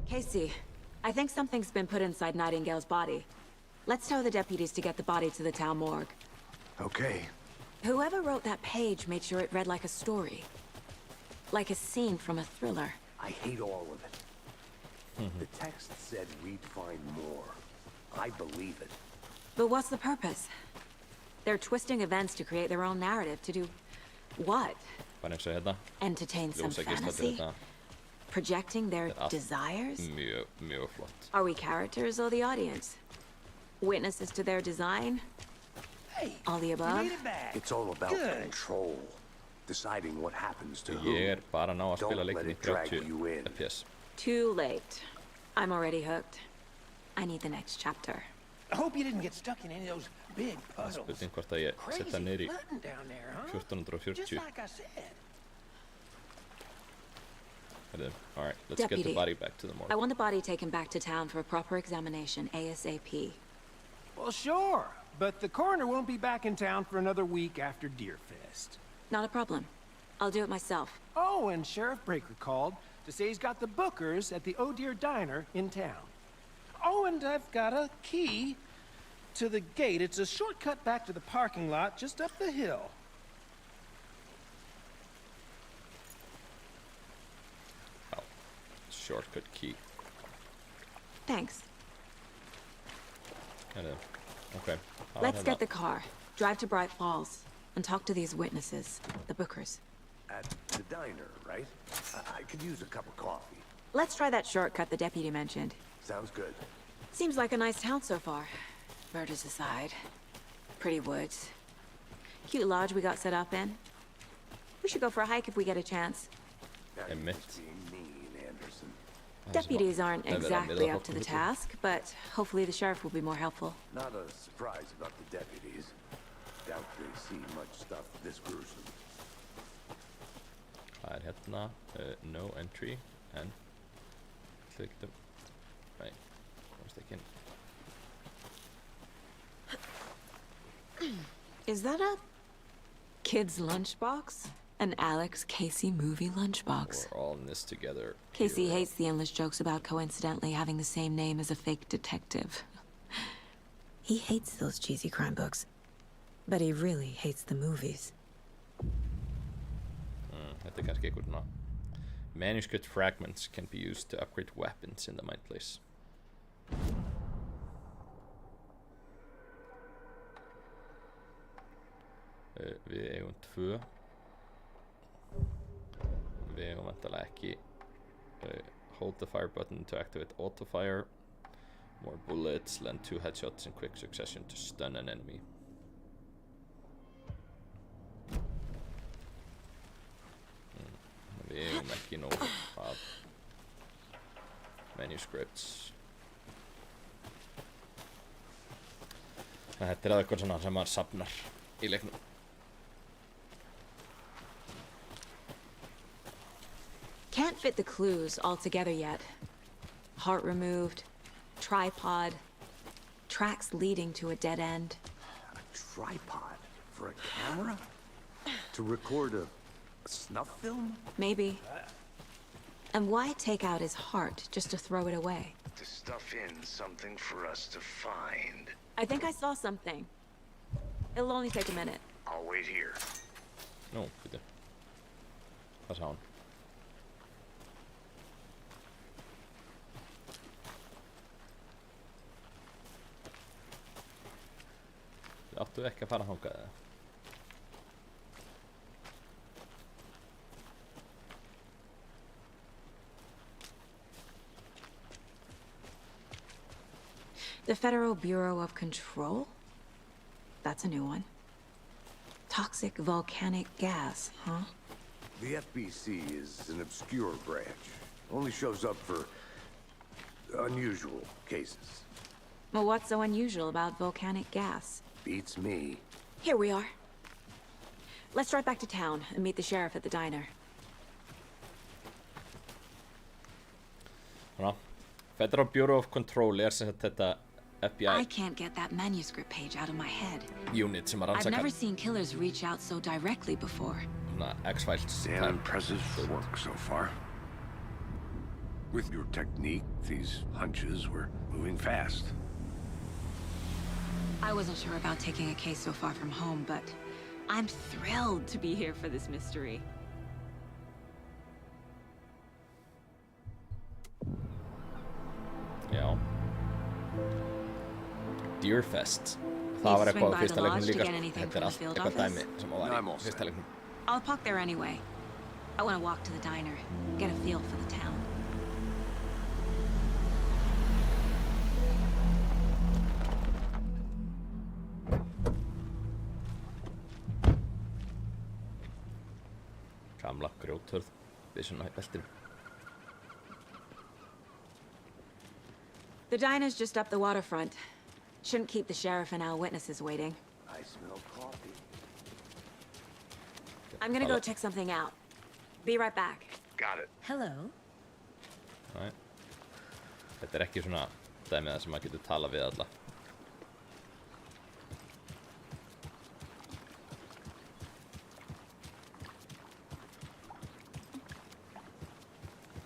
Casey, I think something's been put inside Nightingale's body. Let's tell the deputies to get the body to the town morgue.
Okay.
Whoever wrote that page made sure it read like a story. Like a scene from a thriller.
I hate all of it. The text said we'd find more. I believe it.
But what's the purpose? They're twisting events to create their own narrative to do what?
Painatko se hérna?
Entertain some
Ljósakistla til
fantasy?
þetta.
Projecting their
Þetta er allt
desires?
Mjög flott.
Are we characters or the audience? Witnesses to their design?
Hey,
All the
you
above?
made it back.
It's all about
Good.
control. Deciding what happens to
Ég
who.
bara ná að spila
Don't let
leikinn í
it drag
30
you in.
FPS.
Too late. I'm already hooked. I need the next chapter.
I hope you didn't get stuck in any of those big puzzles.
Spurning hvort að ég setja
Crazy
niður í
flooding down there, huh?
1440.
Just like I said.
Alright, let's get the
Deputy,
body back to the morgue.
I want the body taken back to town for a proper examination ASAP.
Well, sure, but the coroner won't be back in town for another week after Deerfest.
Not a problem. I'll do it myself.
Oh, and Sheriff Breaker called to say he's got the bookers at the Oh Dear Diner in town. Oh, and I've got a key to the gate. It's a shortcut back to the parking lot just up the hill.
Oh, shortcut key.
Thanks.
Okay.
Let's get the car, drive to Bright Falls, and talk to these witnesses, the bookers.
At the diner, right? I could use a cup of coffee.
Let's try that shortcut the deputy mentioned.
Sounds good.
Seems like a nice town so far. Murders aside. Pretty woods. Cute lodge we got set up in. We should go for a hike if we get a chance.
Now you're
Admit.
just being mean, Anderson.
Deputies aren't
Never
exactly
done
up to the task, but hopefully the sheriff will be more helpful.
Not a surprise about the deputies. Doubt they see much stuff this gruesome.
Það hérna, no entry, and click the... Right, komst ekki inn.
Is that a kid's lunchbox? An Alex Casey movie lunchbox.
We're all in this together.
Casey
Hero.
hates the endless jokes about coincidentally having the same name as a fake detective. He hates those cheesy crime books. But he really hates the movies.
Þetta er kannski einhvern manuscript fragments can be used to upgrade weapons in the mind place. Við eigum 2. Við eigum vantarlega ekki hold the fire button to activate auto fire. More bullets, land 2 headshots in quick succession to stun an enemy. Við eigum ekki nóg af manuscripts. Þetta er eitthvað svona sem maður safnar í leiknum.
Can't fit the clues all together yet. Heart removed, tripod, tracks leading to a dead end.
A tripod for a camera? To record a snuff film?
Maybe. And why take out his heart just to throw it away?
To stuff in something for us to find.
I think I saw something. It'll only take a minute.
I'll wait here.
Nú, byrju. Hvað sá hann? Við áttu ekki að fara þangað eða?
The Federal Bureau of Control? That's a new one. Toxic volcanic gas, huh?
The FBC is an obscure branch. Only shows up for unusual cases.
Well, what's so unusual about volcanic gas?
Beats me.
Here we are. Let's drive back to town and meet the sheriff at the diner.
Svona. Federal Bureau of Control er sem sagt þetta
I
FBI
can't get that manuscript page out of my head.
unit sem að
I've never
rannsaka
seen killers reach out so directly before.
svona X-Files
Damn
type.
impressive work so far. With your technique, these hunches were moving fast.
I wasn't sure about taking a case so far from home, but
I'm thrilled to be here for this mystery.
Já. Deerfest. Það var eitthvað á fyrsta leiknum líka. Þetta allt eitthvað dæmi sem var í fyrsta leiknum.
I'll park there anyway. I want to walk to the diner, get a feel for the town.
Gamla grjóthörð byssuna í beltinu.
The diner's just up the waterfront. Shouldn't keep the sheriff and our witnesses waiting.
I smell coffee.
I'm gonna go check something out. Be right back.
Got it.
Hello.
Nei. Þetta ekki svona dæmið það sem maður getur talað við alla.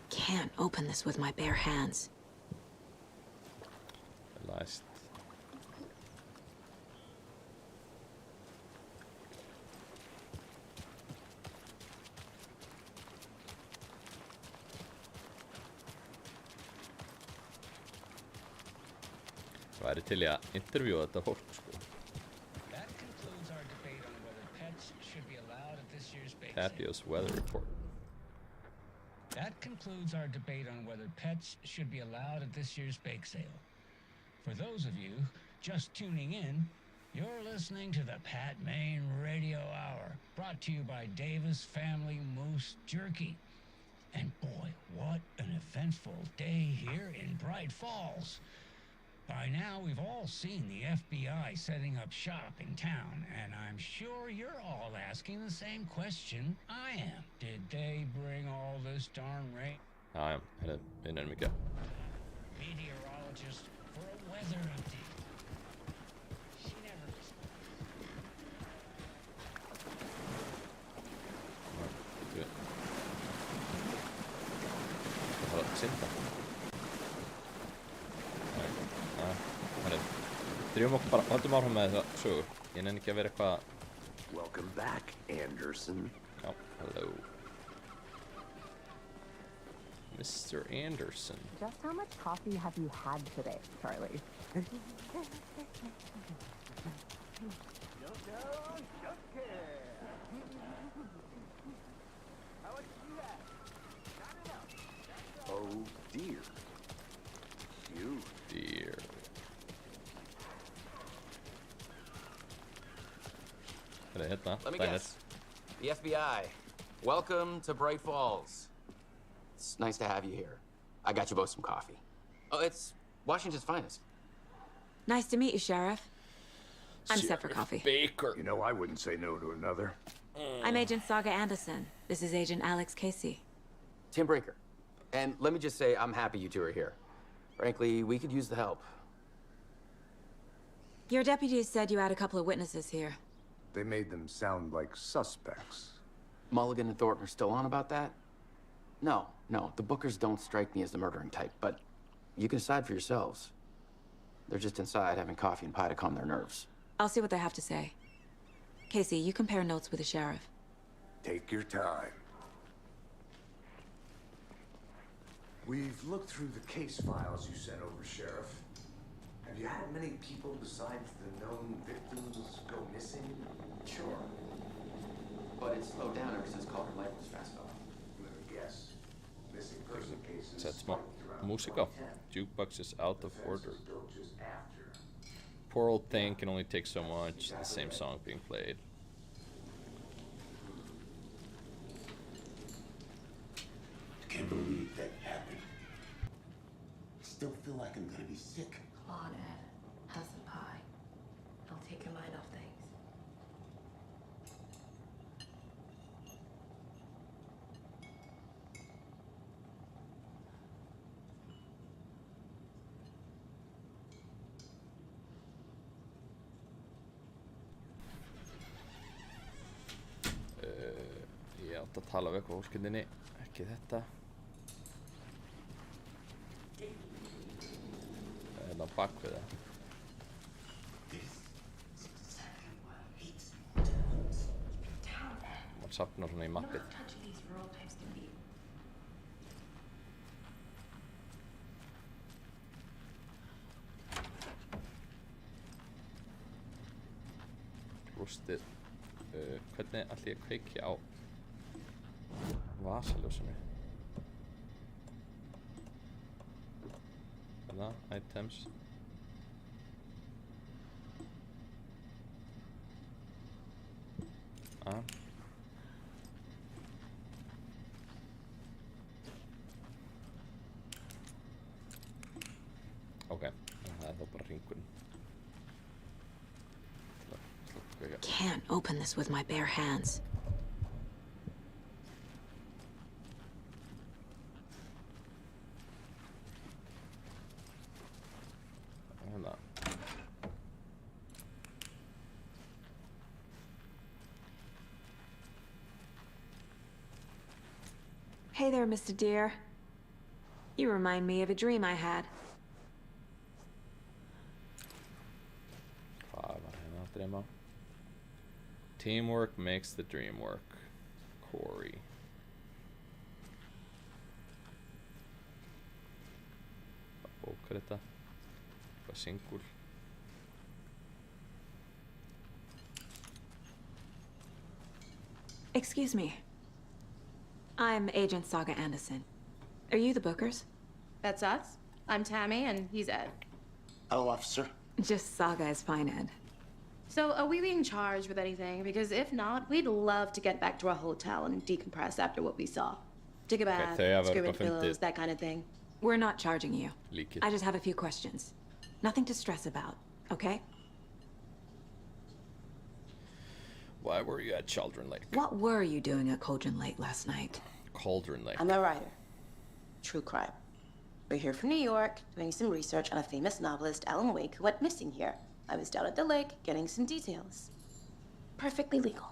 Can't open this with my bare hands.
Læst. Það væri til í að intervjúa þetta fólk, sko. Tapio's weather report.
That concludes our debate on whether pets should be allowed at this year's bake sale. For those of you just tuning in, you're listening to the Pat Maine Radio Hour, brought to you by Davis Family Moose Jerky. And boy, what an eventful day here in Bright Falls. By now, we've all seen the FBI setting up shop in town, and I'm sure you're all asking the same question I am. Did they bring all this darn rain?
Já, já, innan mikið.
Meteorologist for a weather update. She never...
Það var að synda. Drifum okkur bara, höldum áfram með þetta sögur. Ég nenni ekki að vera eitthvað...
Welcome back, Anderson.
Já, hello. Mr. Anderson.
Just how much coffee have you had today, Charlie?
Oh dear. You.
Dear.
Let me guess. The FBI. Welcome to Bright Falls. It's nice to have you here. I got you both some coffee. Oh, it's Washington's finest.
Nice to meet you, Sheriff. I'm set for coffee.
Baker.
You know, I wouldn't say no to another.
I'm Agent Saga Anderson. This is Agent Alex Casey.
Tim Breaker. And let me just say, I'm happy you two are here. Frankly, we could use the help.
Your deputies said you had a couple of witnesses here.
They made them sound like suspects.
Mulligan and Thornton are still on about that? No, the Bookers don't strike me as the murdering type, but you can decide for yourselves. They're just inside having coffee and pie to calm their nerves.
I'll see what they have to say. Casey, you compare notes with the sheriff.
Take your time. We've looked through the case files you sent over, Sheriff. Have you had many people besides the known victims go missing?
Sure. But it's slowed down ever since Calder Light was fast off.
Let me guess. Missing person cases.
Sett smá músík á. Jukebox is out of order. Poor old thing can only take so much. The same song being played.
I can't believe that happened. I still feel like I'm gonna be sick.
Come on, Ed. Have some pie. It'll take your mind off things.
Ég átt að tala við eitthvað fólkindinni, ekki þetta. Það er bak við það. safnar svona í mappið. Rústið. Hvernig ætli ég kveiki á vasaljósinu? Þarna, items. Ok, það þá bara hringurinn.
Can't open this with my bare hands. Hey there, Mr. Deer. You remind me of a dream I had.
Hvað var hérna að dreyma? Teamwork makes the dream work. Corey. Hvað bókar þetta? Hvað syngur?
Excuse me. I'm Agent Saga Anderson. Are you the Bookers?
That's us. I'm Tammy, and he's Ed.
Hello, officer.
Just Saga is fine, Ed.
So, are we being charged with anything? Because if not, we'd love to get back to our hotel and decompress after what we saw. Take a bath, scream pillows, that kind of thing.
We're not charging you.
Líkið.
I just have a few questions. Nothing to stress about, okay?
Why were you at Cauldron Lake?
What were you doing at Cauldron Lake last night?
Cauldron Lake.
I'm a writer. True crime. We're here from New York, doing some research on a famous novelist, Alan Wake, who went missing here. I was down at the lake, getting some details. Perfectly legal.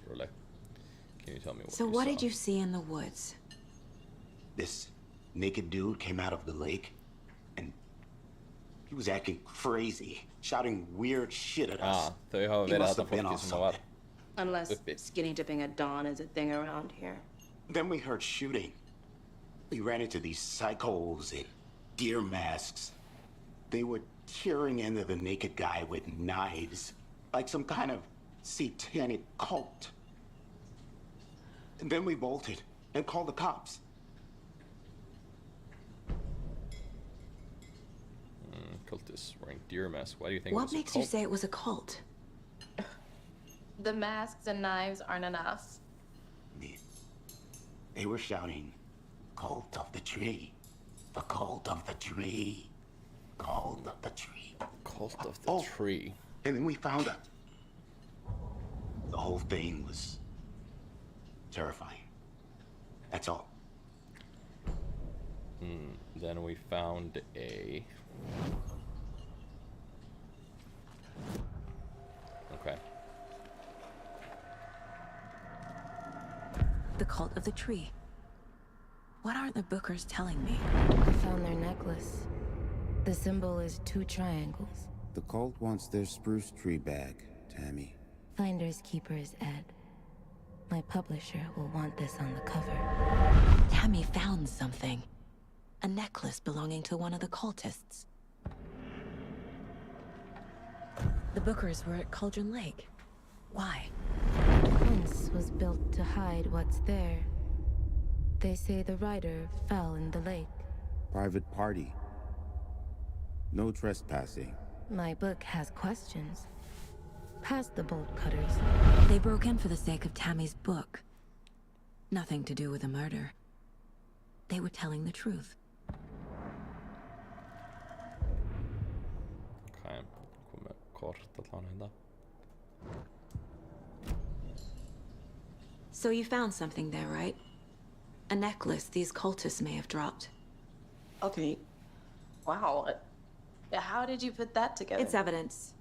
Really? Can you tell me what
So
you
what
saw?
did you see in the woods?
This naked dude came out of the lake, and he was acting crazy, shouting weird shit at us.
Þau hafa
He
verið
must
þarna
have been
fólki
on
sem var
something.
Unless skinny dipping at dawn is a thing around here.
Then we heard shooting. We ran into these psychos in deer masks. They were tearing into the naked guy with knives, like some kind of satanic cult. And then we bolted and called the cops.
Cultists wearing deer masks. Why do you think
What
it was
makes
a
you
cult?
say it was a cult?
The masks and knives aren't enough.
They were shouting, "Cult of the tree, the cult of the tree, cult of the tree."
Cult of the tree.
And then we found out. The whole thing was terrifying. That's all.
Then we found a... Okay.
The cult of the tree. What aren't the Bookers telling me?
I found their necklace. The symbol is 2 triangles.
The cult wants their spruce tree back, Tammy.
Finders keepers, Ed. My publisher will want this on the cover.
Tammy found something. A necklace belonging to one of the cultists. The Bookers were at Cauldron Lake. Why?
The fence was built to hide what's there. They say the writer fell in the lake.
Private party. No trespassing.
My book has questions. Past the bolt cutters.
They broke in for the sake of Tammy's book. Nothing to do with the murder. They were telling the truth.
Okay. Komið kort allan hérna.
So you found something there, right? A necklace these cultists may have dropped.
Okay. Wow. How did you put that together?
It's evidence.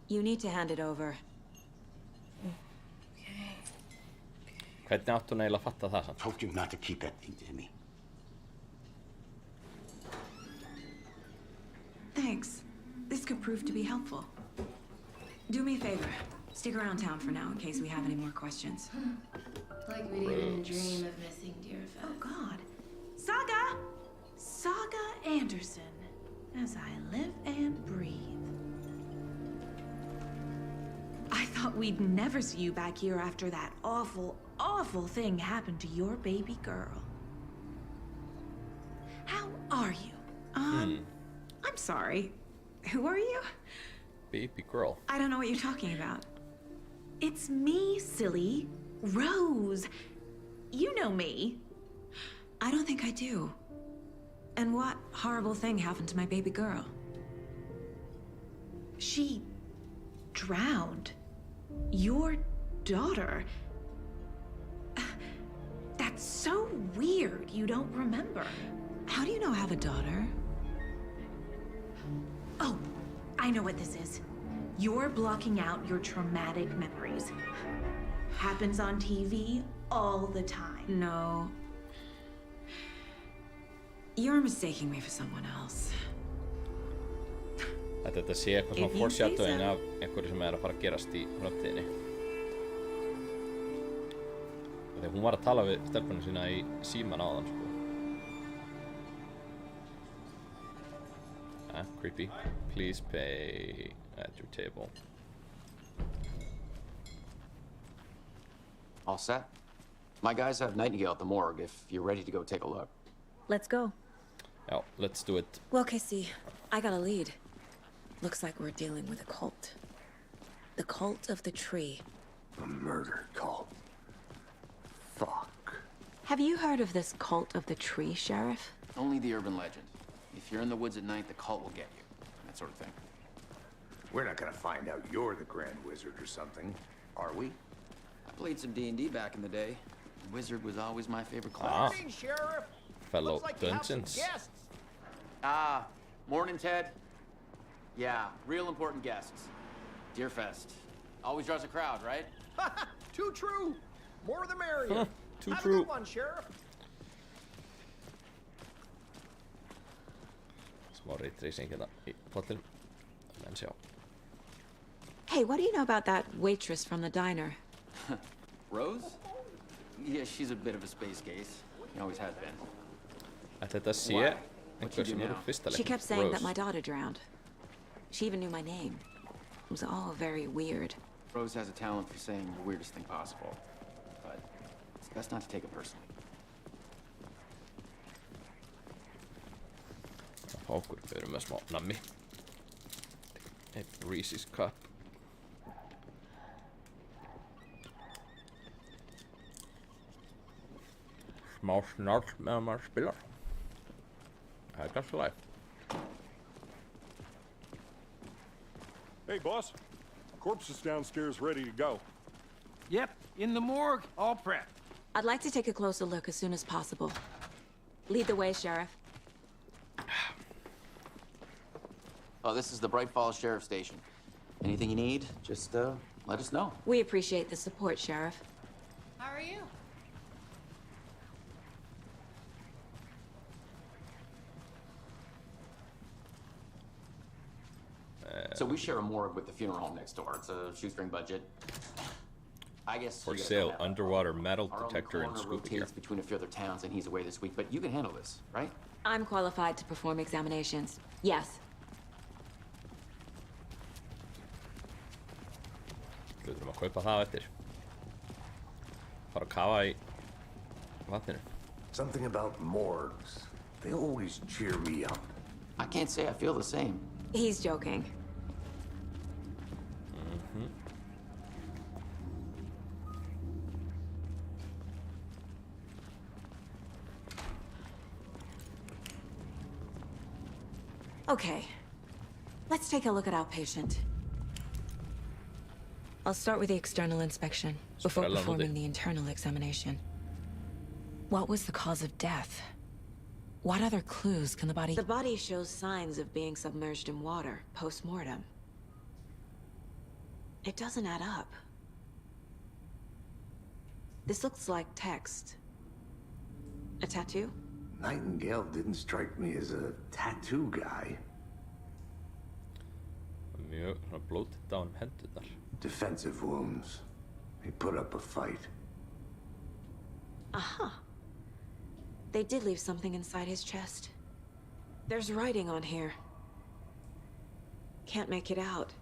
You need to hand it over.
Hvernig áttu hún eiginlega að fatta það samt?
Told you not to keep that thing to me.
Thanks. This could prove to be helpful. Do me a favor. Stick around town for now in case we have any more questions.
Like we'd even dream of missing dear Fez.
Oh God. Saga Anderson. As I live and breathe. I thought we'd never see you back here after that awful, awful thing happened to your baby girl. How are you? I'm sorry. Who are you?
Baby girl.
I don't know what you're talking about. It's me, silly. Rose. You know me.
I don't think I do. And what horrible thing happened to my baby girl?
She drowned. Your daughter. That's so weird you don't remember.
How do you know I have a daughter?
Oh, I know what this is. You're blocking out your traumatic memories. Happens on TV all the time.
No. You're mistaking me for someone else.
Että tässä sé eitthvað svona foreshadowing af einhverju sem að fara að gerast í framtíðinni. Þegar hún var að tala við stelpunum sína í síman áðan, sko. Creepy. Please pay at your table.
All set? My guys have Nightingale at the morgue if you're ready to go take a look.
Let's go.
Yeah, let's do it.
Well, Casey, I got a lead. Looks like we're dealing with a cult. The cult of the tree.
A murder cult. Fuck.
Have you heard of this cult of the tree, Sheriff?
Only the urban legend. If you're in the woods at night, the cult will get you. That sort of thing.
We're not gonna find out you're the Grand Wizard or something, are we?
I played some D&D back in the day. The Wizard was always my favorite class.
Morning, Sheriff.
Fellow
Looks like you have some
dungeons.
guests.
Morning, Ted. Yeah, real important guests. Deerfest. Always draws a crowd, right?
Too true. More the merrier.
Too
have
true.
a good one, Sheriff.
Smá raytracing hérna í pollin. En sjá.
Hey, what do you know about that waitress from the diner?
Rose? Yeah, she's a bit of a space case. She always has been.
Ætli þetta sé einhver sem eru fyrsta
She
leiknum.
kept saying that
Rose.
my daughter drowned. She even knew my name. It was all very weird.
Rose has a talent for saying the weirdest thing possible. But it's best not to take it personally.
Hókur, við erum með smá nammi. Eitt Reese's Cup. Smá snarl meðan maður spilar. Það er ganska læg.
Hey, boss. Corpse is downstairs ready to go.
Yep, in the morgue, all prepped.
I'd like to take a closer look as soon as possible. Lead the way, Sheriff.
Oh, this is the Bright Falls Sheriff Station. Anything you need, just let us know.
We appreciate the support, Sheriff.
How are you?
So we share a morgue with the funeral home next door. It's a shoestring budget. I guess
For
you guys
sale,
don't have that.
underwater metal
Our own
detector and
coroner
scuba gear.
rotates between a few other towns, and he's away this week. But you can handle this, right?
I'm qualified to perform examinations. Yes.
Við þurfum að kaupa það eftir. Fara að kafa í vatninu.
Something about morgues. They always cheer me up.
I can't say I feel the same.
He's joking. Okay, let's take a look at our patient. I'll start with the external inspection before performing the internal examination. What was the cause of death? What other clues can the body... The body shows signs of being submerged in water post-mortem. It doesn't add up. This looks like text. A tattoo?
Nightingale didn't strike me as a tattoo guy.
Mjög svona blótitt á hendurnar.
Defensive wounds. He put up a fight.
Uh-huh. They did leave something inside his chest. There's writing on here. Can't make it out.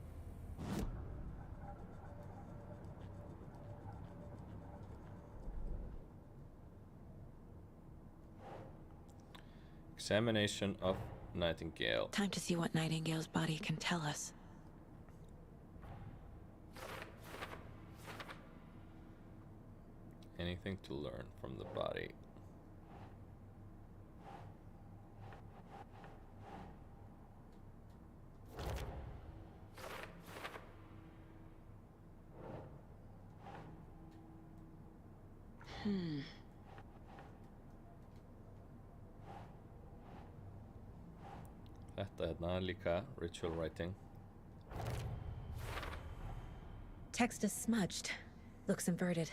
Examination of Nightingale.
Time to see what Nightingale's body can tell us.
Anything to learn from the body. Þetta hérna líka ritual writing.
Text is smudged. Looks inverted.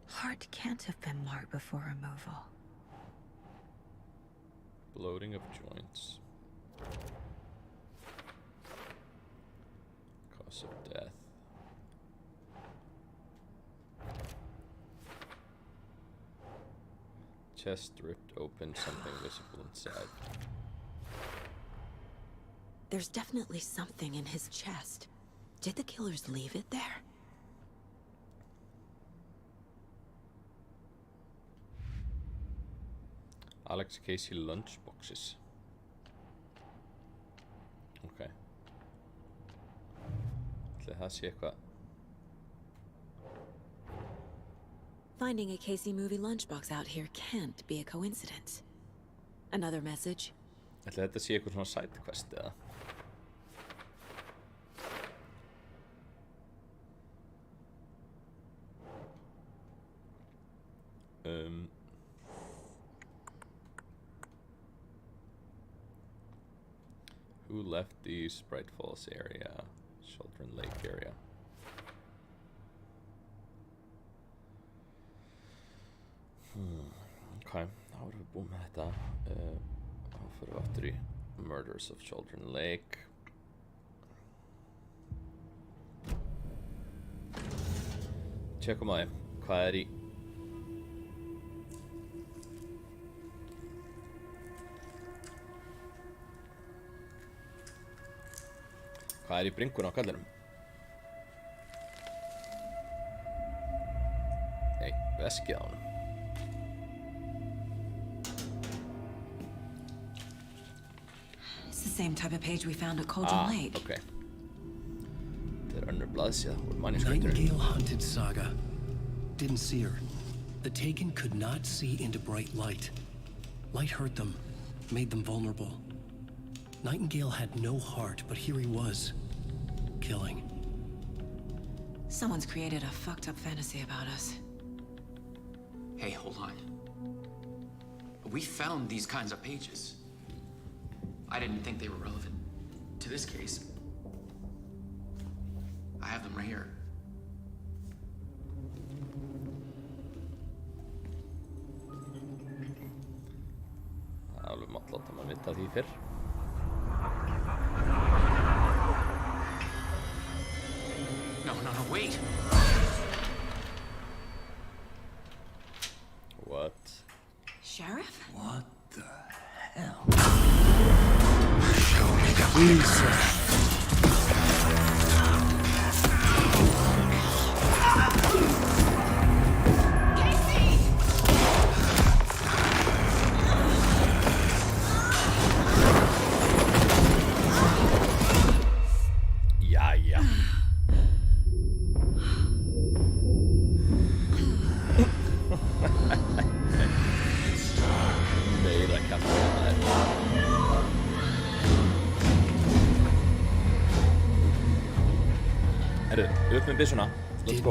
Heart can't have been marked before removal.
Bloating of joints. Cause of death. Chest ripped open, something visible inside.
There's definitely something in his chest. Did the killers leave it there?
Alex Casey lunchboxes. Ok. Ætli það sé eitthvað.
Finding a Casey movie lunchbox out here can't be a coincidence. Another message?
Ætli þetta sé eitthvað svona side quest eða? Who left the Bright Falls area? Children Lake area. Okay, þá erum við búin með þetta. Þá fyrir við aftur í Murders of Children Lake. Tjekkum á því, hvað er í? Hvað er í bringun á kallinum? Nei, veskið á honum.
It's the same type of page we found at Cauldron Lake.
Okay. Þetta önnur blaðsíða úr manuskripturinn.
Nightingale hunted Saga. Didn't see her. The Taken could not see into bright light. Light hurt them, made them vulnerable. Nightingale had no heart, but here he was, killing.
Someone's created a fucked up fantasy about us.
Hey, hold on. We found these kinds of pages. I didn't think they were relevant to this case. I have them right here.
Alveg mátt láta maður vita því fyrr.
No, wait!
What?
Sheriff?
What the hell?
Show me the
Please,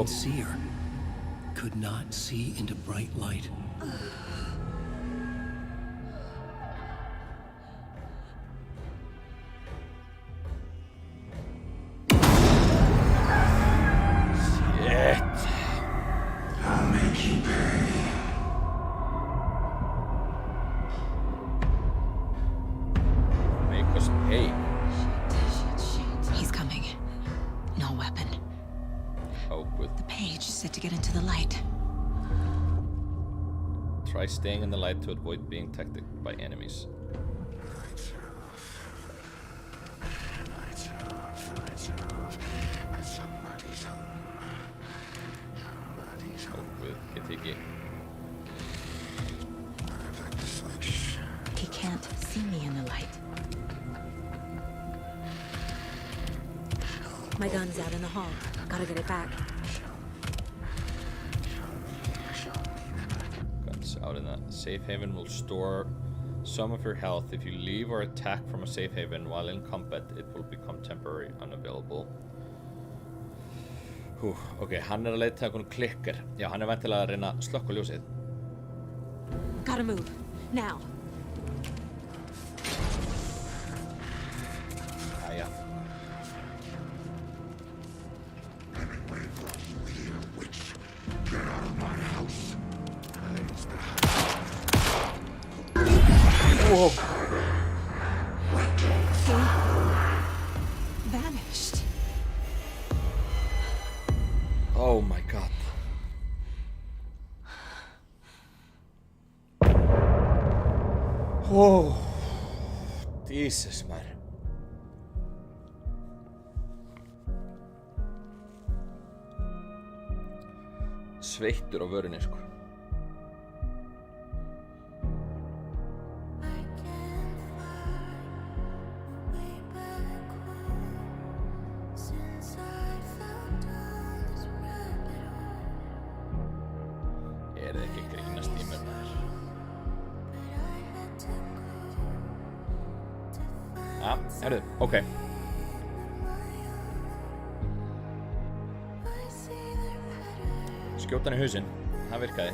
Didn't
see her. Could not see into bright light.
Shit.
I'll make you pay.
Make us pay.
Shit. He's coming. No weapon. to get into the light.
Try staying in the light to avoid being detected by enemies.
He can't see me in the light. My gun's out in the hall. Gotta get it back.
Guns out in that. Safe haven will store some of your health. If you leave or attack from a safe haven while in combat, it will become temporary unavailable. Ok, hann að leita einhvern klikker. Já, hann væntanlega að reyna að slökkva ljósið.
Gotta move. Now.
Jæja. Whoa.
Vanished.
Oh my god. Whoa. Jesus, man. Sveittur á vörunni, sko. Ok. Skjóta hann í hausinn. Það virkaði.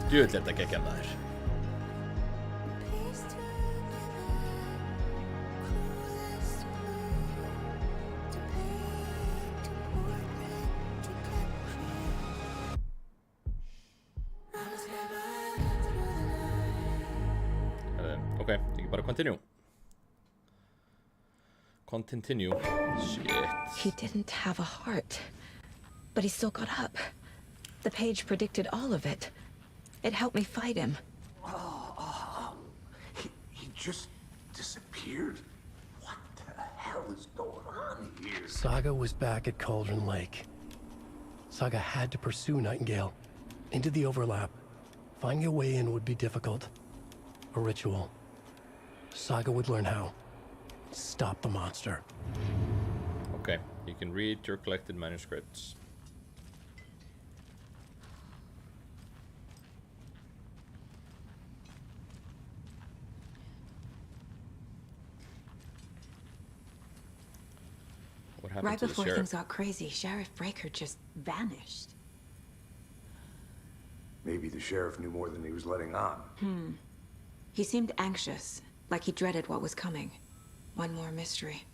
Djöfull er þetta geggjað, maður. Okay, you can continue. Continue. Shit.
He didn't have a heart, but he still got up. The page predicted all of it. It helped me fight him.
He just disappeared? What the hell is going on here?
Saga was back at Cauldron Lake. Saga had to pursue Nightingale into the overlap. Finding a way in would be difficult. A ritual. Saga would learn how. Stop the monster.
Okay, you can read your collected manuscripts. What happened
Right
to the
before
sheriff?
things got crazy, Sheriff Breaker just vanished.
Maybe the sheriff knew more than he was letting on.
He seemed anxious, like he dreaded what was coming. One more mystery.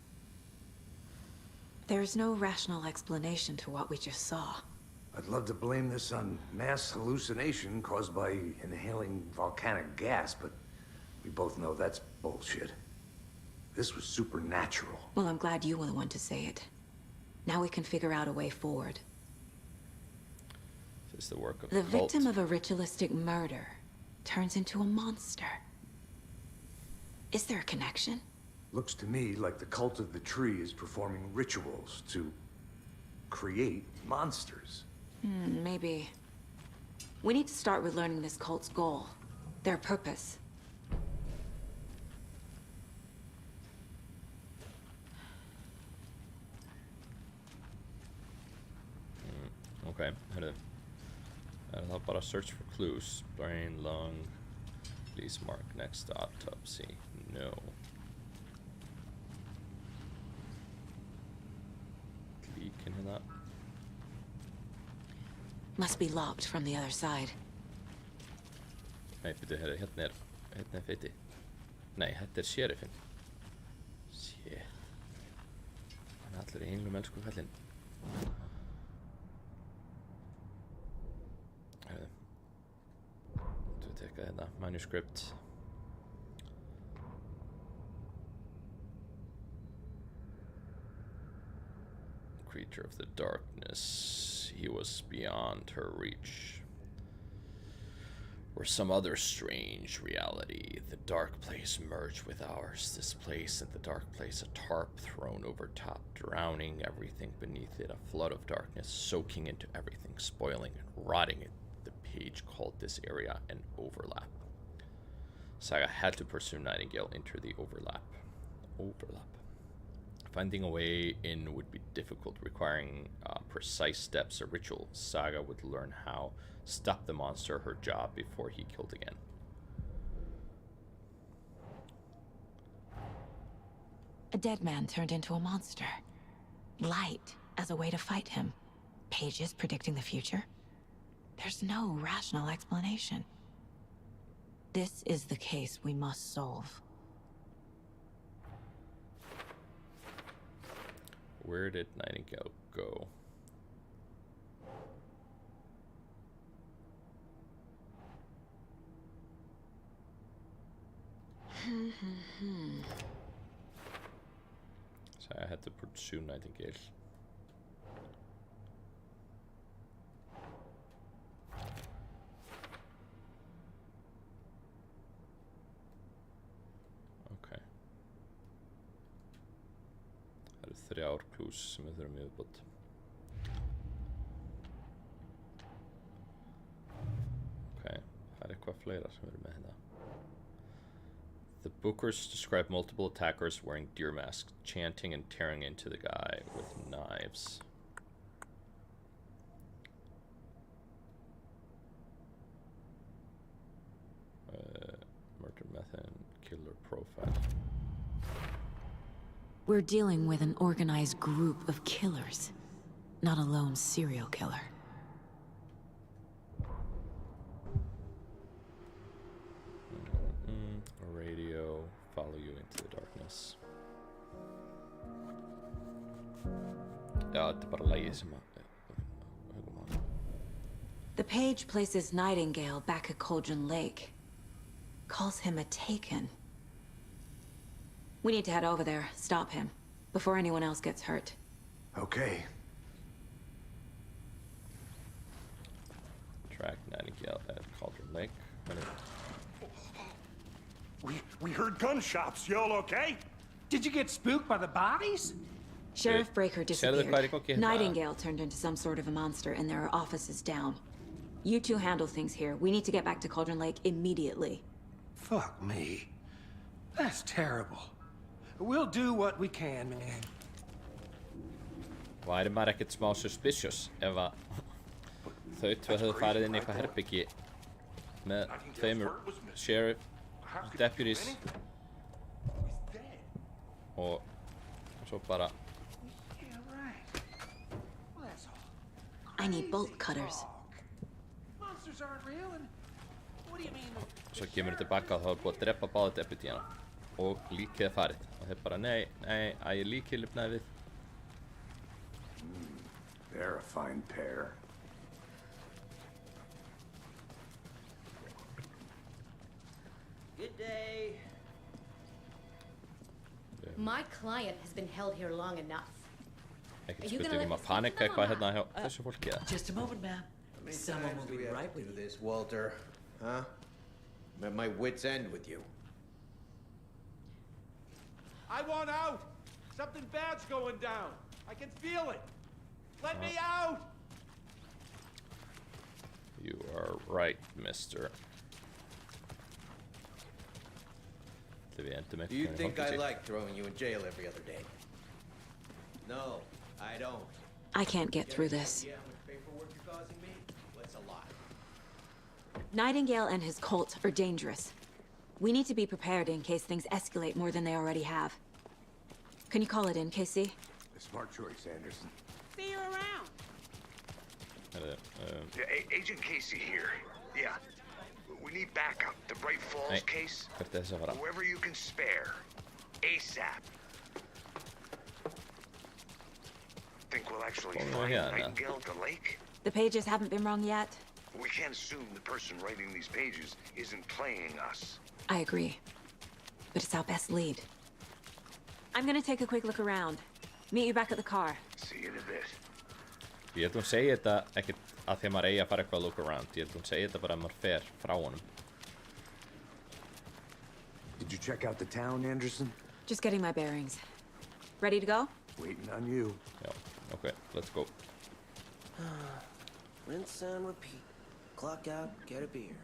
There's no rational explanation to what we just saw.
I'd love to blame this on mass hallucination caused by inhaling volcanic gas, but we both know that's bullshit. This was supernatural.
Well, I'm glad you were the one to say it. Now we can figure out a way forward.
This is the work of
The
cult.
victim of a ritualistic murder turns into a monster. Is there a connection?
Looks to me like the cult of the tree is performing rituals to create monsters.
Maybe. We need to start with learning this cult's goal. Their purpose.
Okay, I'll bara search for clues. Brain, lung, please mark next autopsy. No. Click in that.
Must be locked from the other side.
Nei, byrju, hérna er feiti. Nei, þetta er sheriffinn. Shit. Hann er allir í hinglum elsku kallinn. Þú teka þetta, manuscript. Protector of the darkness. He was beyond her reach. Or some other strange reality. The dark place merged with ours. This place and the dark place, a tarp thrown over top, drowning everything beneath it. A flood of darkness soaking into everything, spoiling and rotting it. The page called this area an overlap. Saga had to pursue Nightingale into the overlap. Finding a way in would be difficult, requiring precise steps, a ritual. Saga would learn how. Stop the monster, her job, before he killed again.
A dead man turned into a monster. Light as a way to fight him. Pages predicting the future? There's no rational explanation. This is the case we must solve.
Where did Nightingale go? So I had to pursue Nightingale. Okay. Það eru 3 klús sem við þurfum viðbútt. Okay, það eitthvað fleira sem við erum með hérna. The bookers describe multiple attackers wearing deer masks, chanting and tearing into the guy with knives. Murder method, killer profile.
We're dealing with an organized group of killers, not a lone serial killer.
A radio, follow you into the darkness. Ja, det är bara läge som
The page places Nightingale back at Cauldron Lake. Calls him a taken. We need to head over there, stop him, before anyone else gets hurt.
Okay.
Track Nightingale at Cauldron Lake.
We heard gunshots. Y'all okay? Did you get spooked by the bodies?
Sheriff Breaker disappeared. Nightingale turned into some sort of a monster, and there are offices down. You two handle things here. We need to get back to Cauldron Lake immediately.
Fuck me. That's terrible. We'll do what we can, man.
Væri maður ekkert smá suspicious ef að þau tvö höfðu farið inn í eitthvað herbyggi með tveimur sheriff deputies og svo bara
I need bolt cutters.
Monsters aren't real, and what do you mean?
Svo kemur þau tilbaka og þá er búið að drepa báða deputyana og líkið er farið og þeir bara nei, ég líkið lifnaði við.
They're a fine pair.
Good day. My client has been held here long enough.
Ekkert spurning að panika eitthvað hérna hjá þessu fólki eða?
Just a moment, ma'am. Someone will be right with you. This, Walter, huh? I'm at my wit's end with you.
I want out! Something bad's going down. I can feel it. Let me out!
You are right, mister.
Do you think I like throwing you in jail every other day? No, I don't.
I can't get through this.
How much paperwork you're causing me? What's a lot?
Nightingale and his cult are dangerous. We need to be prepared in case things escalate more than they already have. Can you call it in, Casey?
A smart choice, Anderson.
See you around.
Agent Casey here. Yeah. We need backup. The Bright Falls case. Whoever you can spare. ASAP. Think we'll actually find Nightingale at the lake?
The pages haven't been wrong yet.
We can't assume the person writing these pages isn't playing us.
I agree. But it's our best lead. I'm gonna take a quick look around. Meet you back at the car.
See you in a bit.
Ég held hún segi þetta ekkert að því að maður eigi að fara eitthvað að look around. Ég held hún segi þetta bara að maður fer frá honum.
Did you check out the town, Anderson?
Just getting my bearings. Ready to go?
Waiting on you.
Já, okay, let's go.
Rinse and repeat. Clock out, get a beer.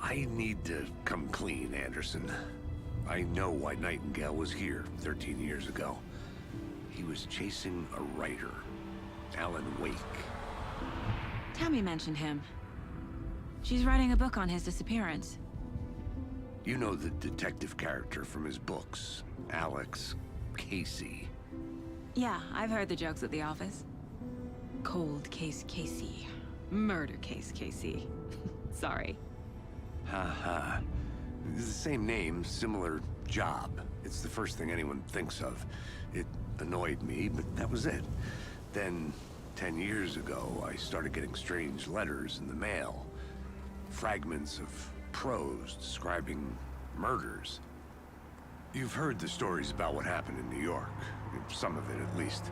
I need to come clean, Anderson. I know why Nightingale was here 13 years ago. He was chasing a writer, Alan Wake.
Tammy mentioned him. She's writing a book on his disappearance.
You know the detective character from his books, Alex Casey.
Yeah, I've heard the jokes at the office. Cold case Casey. Murder case Casey. Sorry.
Ha. It's the same name, similar job. It's the first thing anyone thinks of. It annoyed me, but that was it. Then, 10 years ago, I started getting strange letters in the mail. Fragments of prose describing murders. You've heard the stories about what happened in New York. Some of it, at least.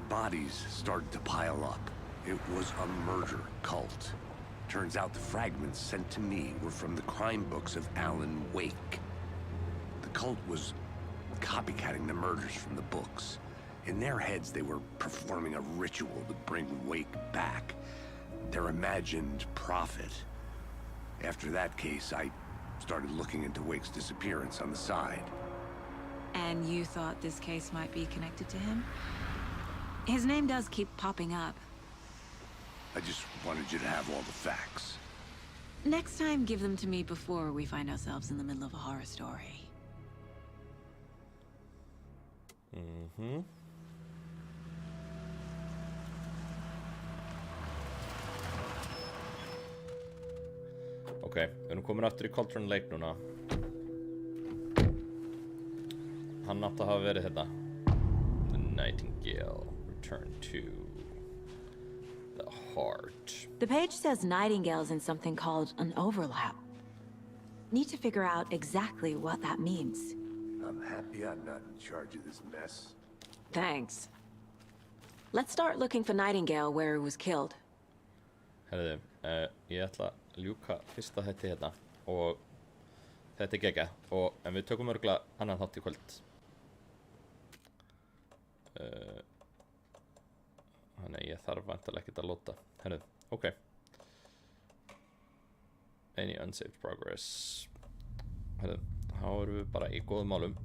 Bodies started to pile up. It was a murder cult. Turns out the fragments sent to me were from the crime books of Alan Wake. The cult was copycatting the murders from the books. In their heads, they were performing a ritual to bring Wake back. Their imagined prophet. After that case, I started looking into Wake's disappearance on the side.
And you thought this case might be connected to him? His name does keep popping up.
I just wanted you to have all the facts.
Next time, give them to me before we find ourselves in the middle of a horror story.
Ok, við erum komin aftur í Plorrinn Lake núna. Hann átti að hafa verið þetta. The Nightingale. Return to the heart.
The page says Nightingale's in something called an overlap. Need to figure out exactly what that means.
I'm happy I'm not in charge of this mess.
Thanks. Let's start looking for Nightingale where he was killed.
Herðu, ég ætla að ljúka fyrsta þætti hérna og þetta er geggjað en við tökum örugglega annan þátt í kvöld. Þannig ég þarf væntanlega ekkert að lóta. Herðu, ok. Any unsaved progress. Herðu, þá erum við bara í góðum málum.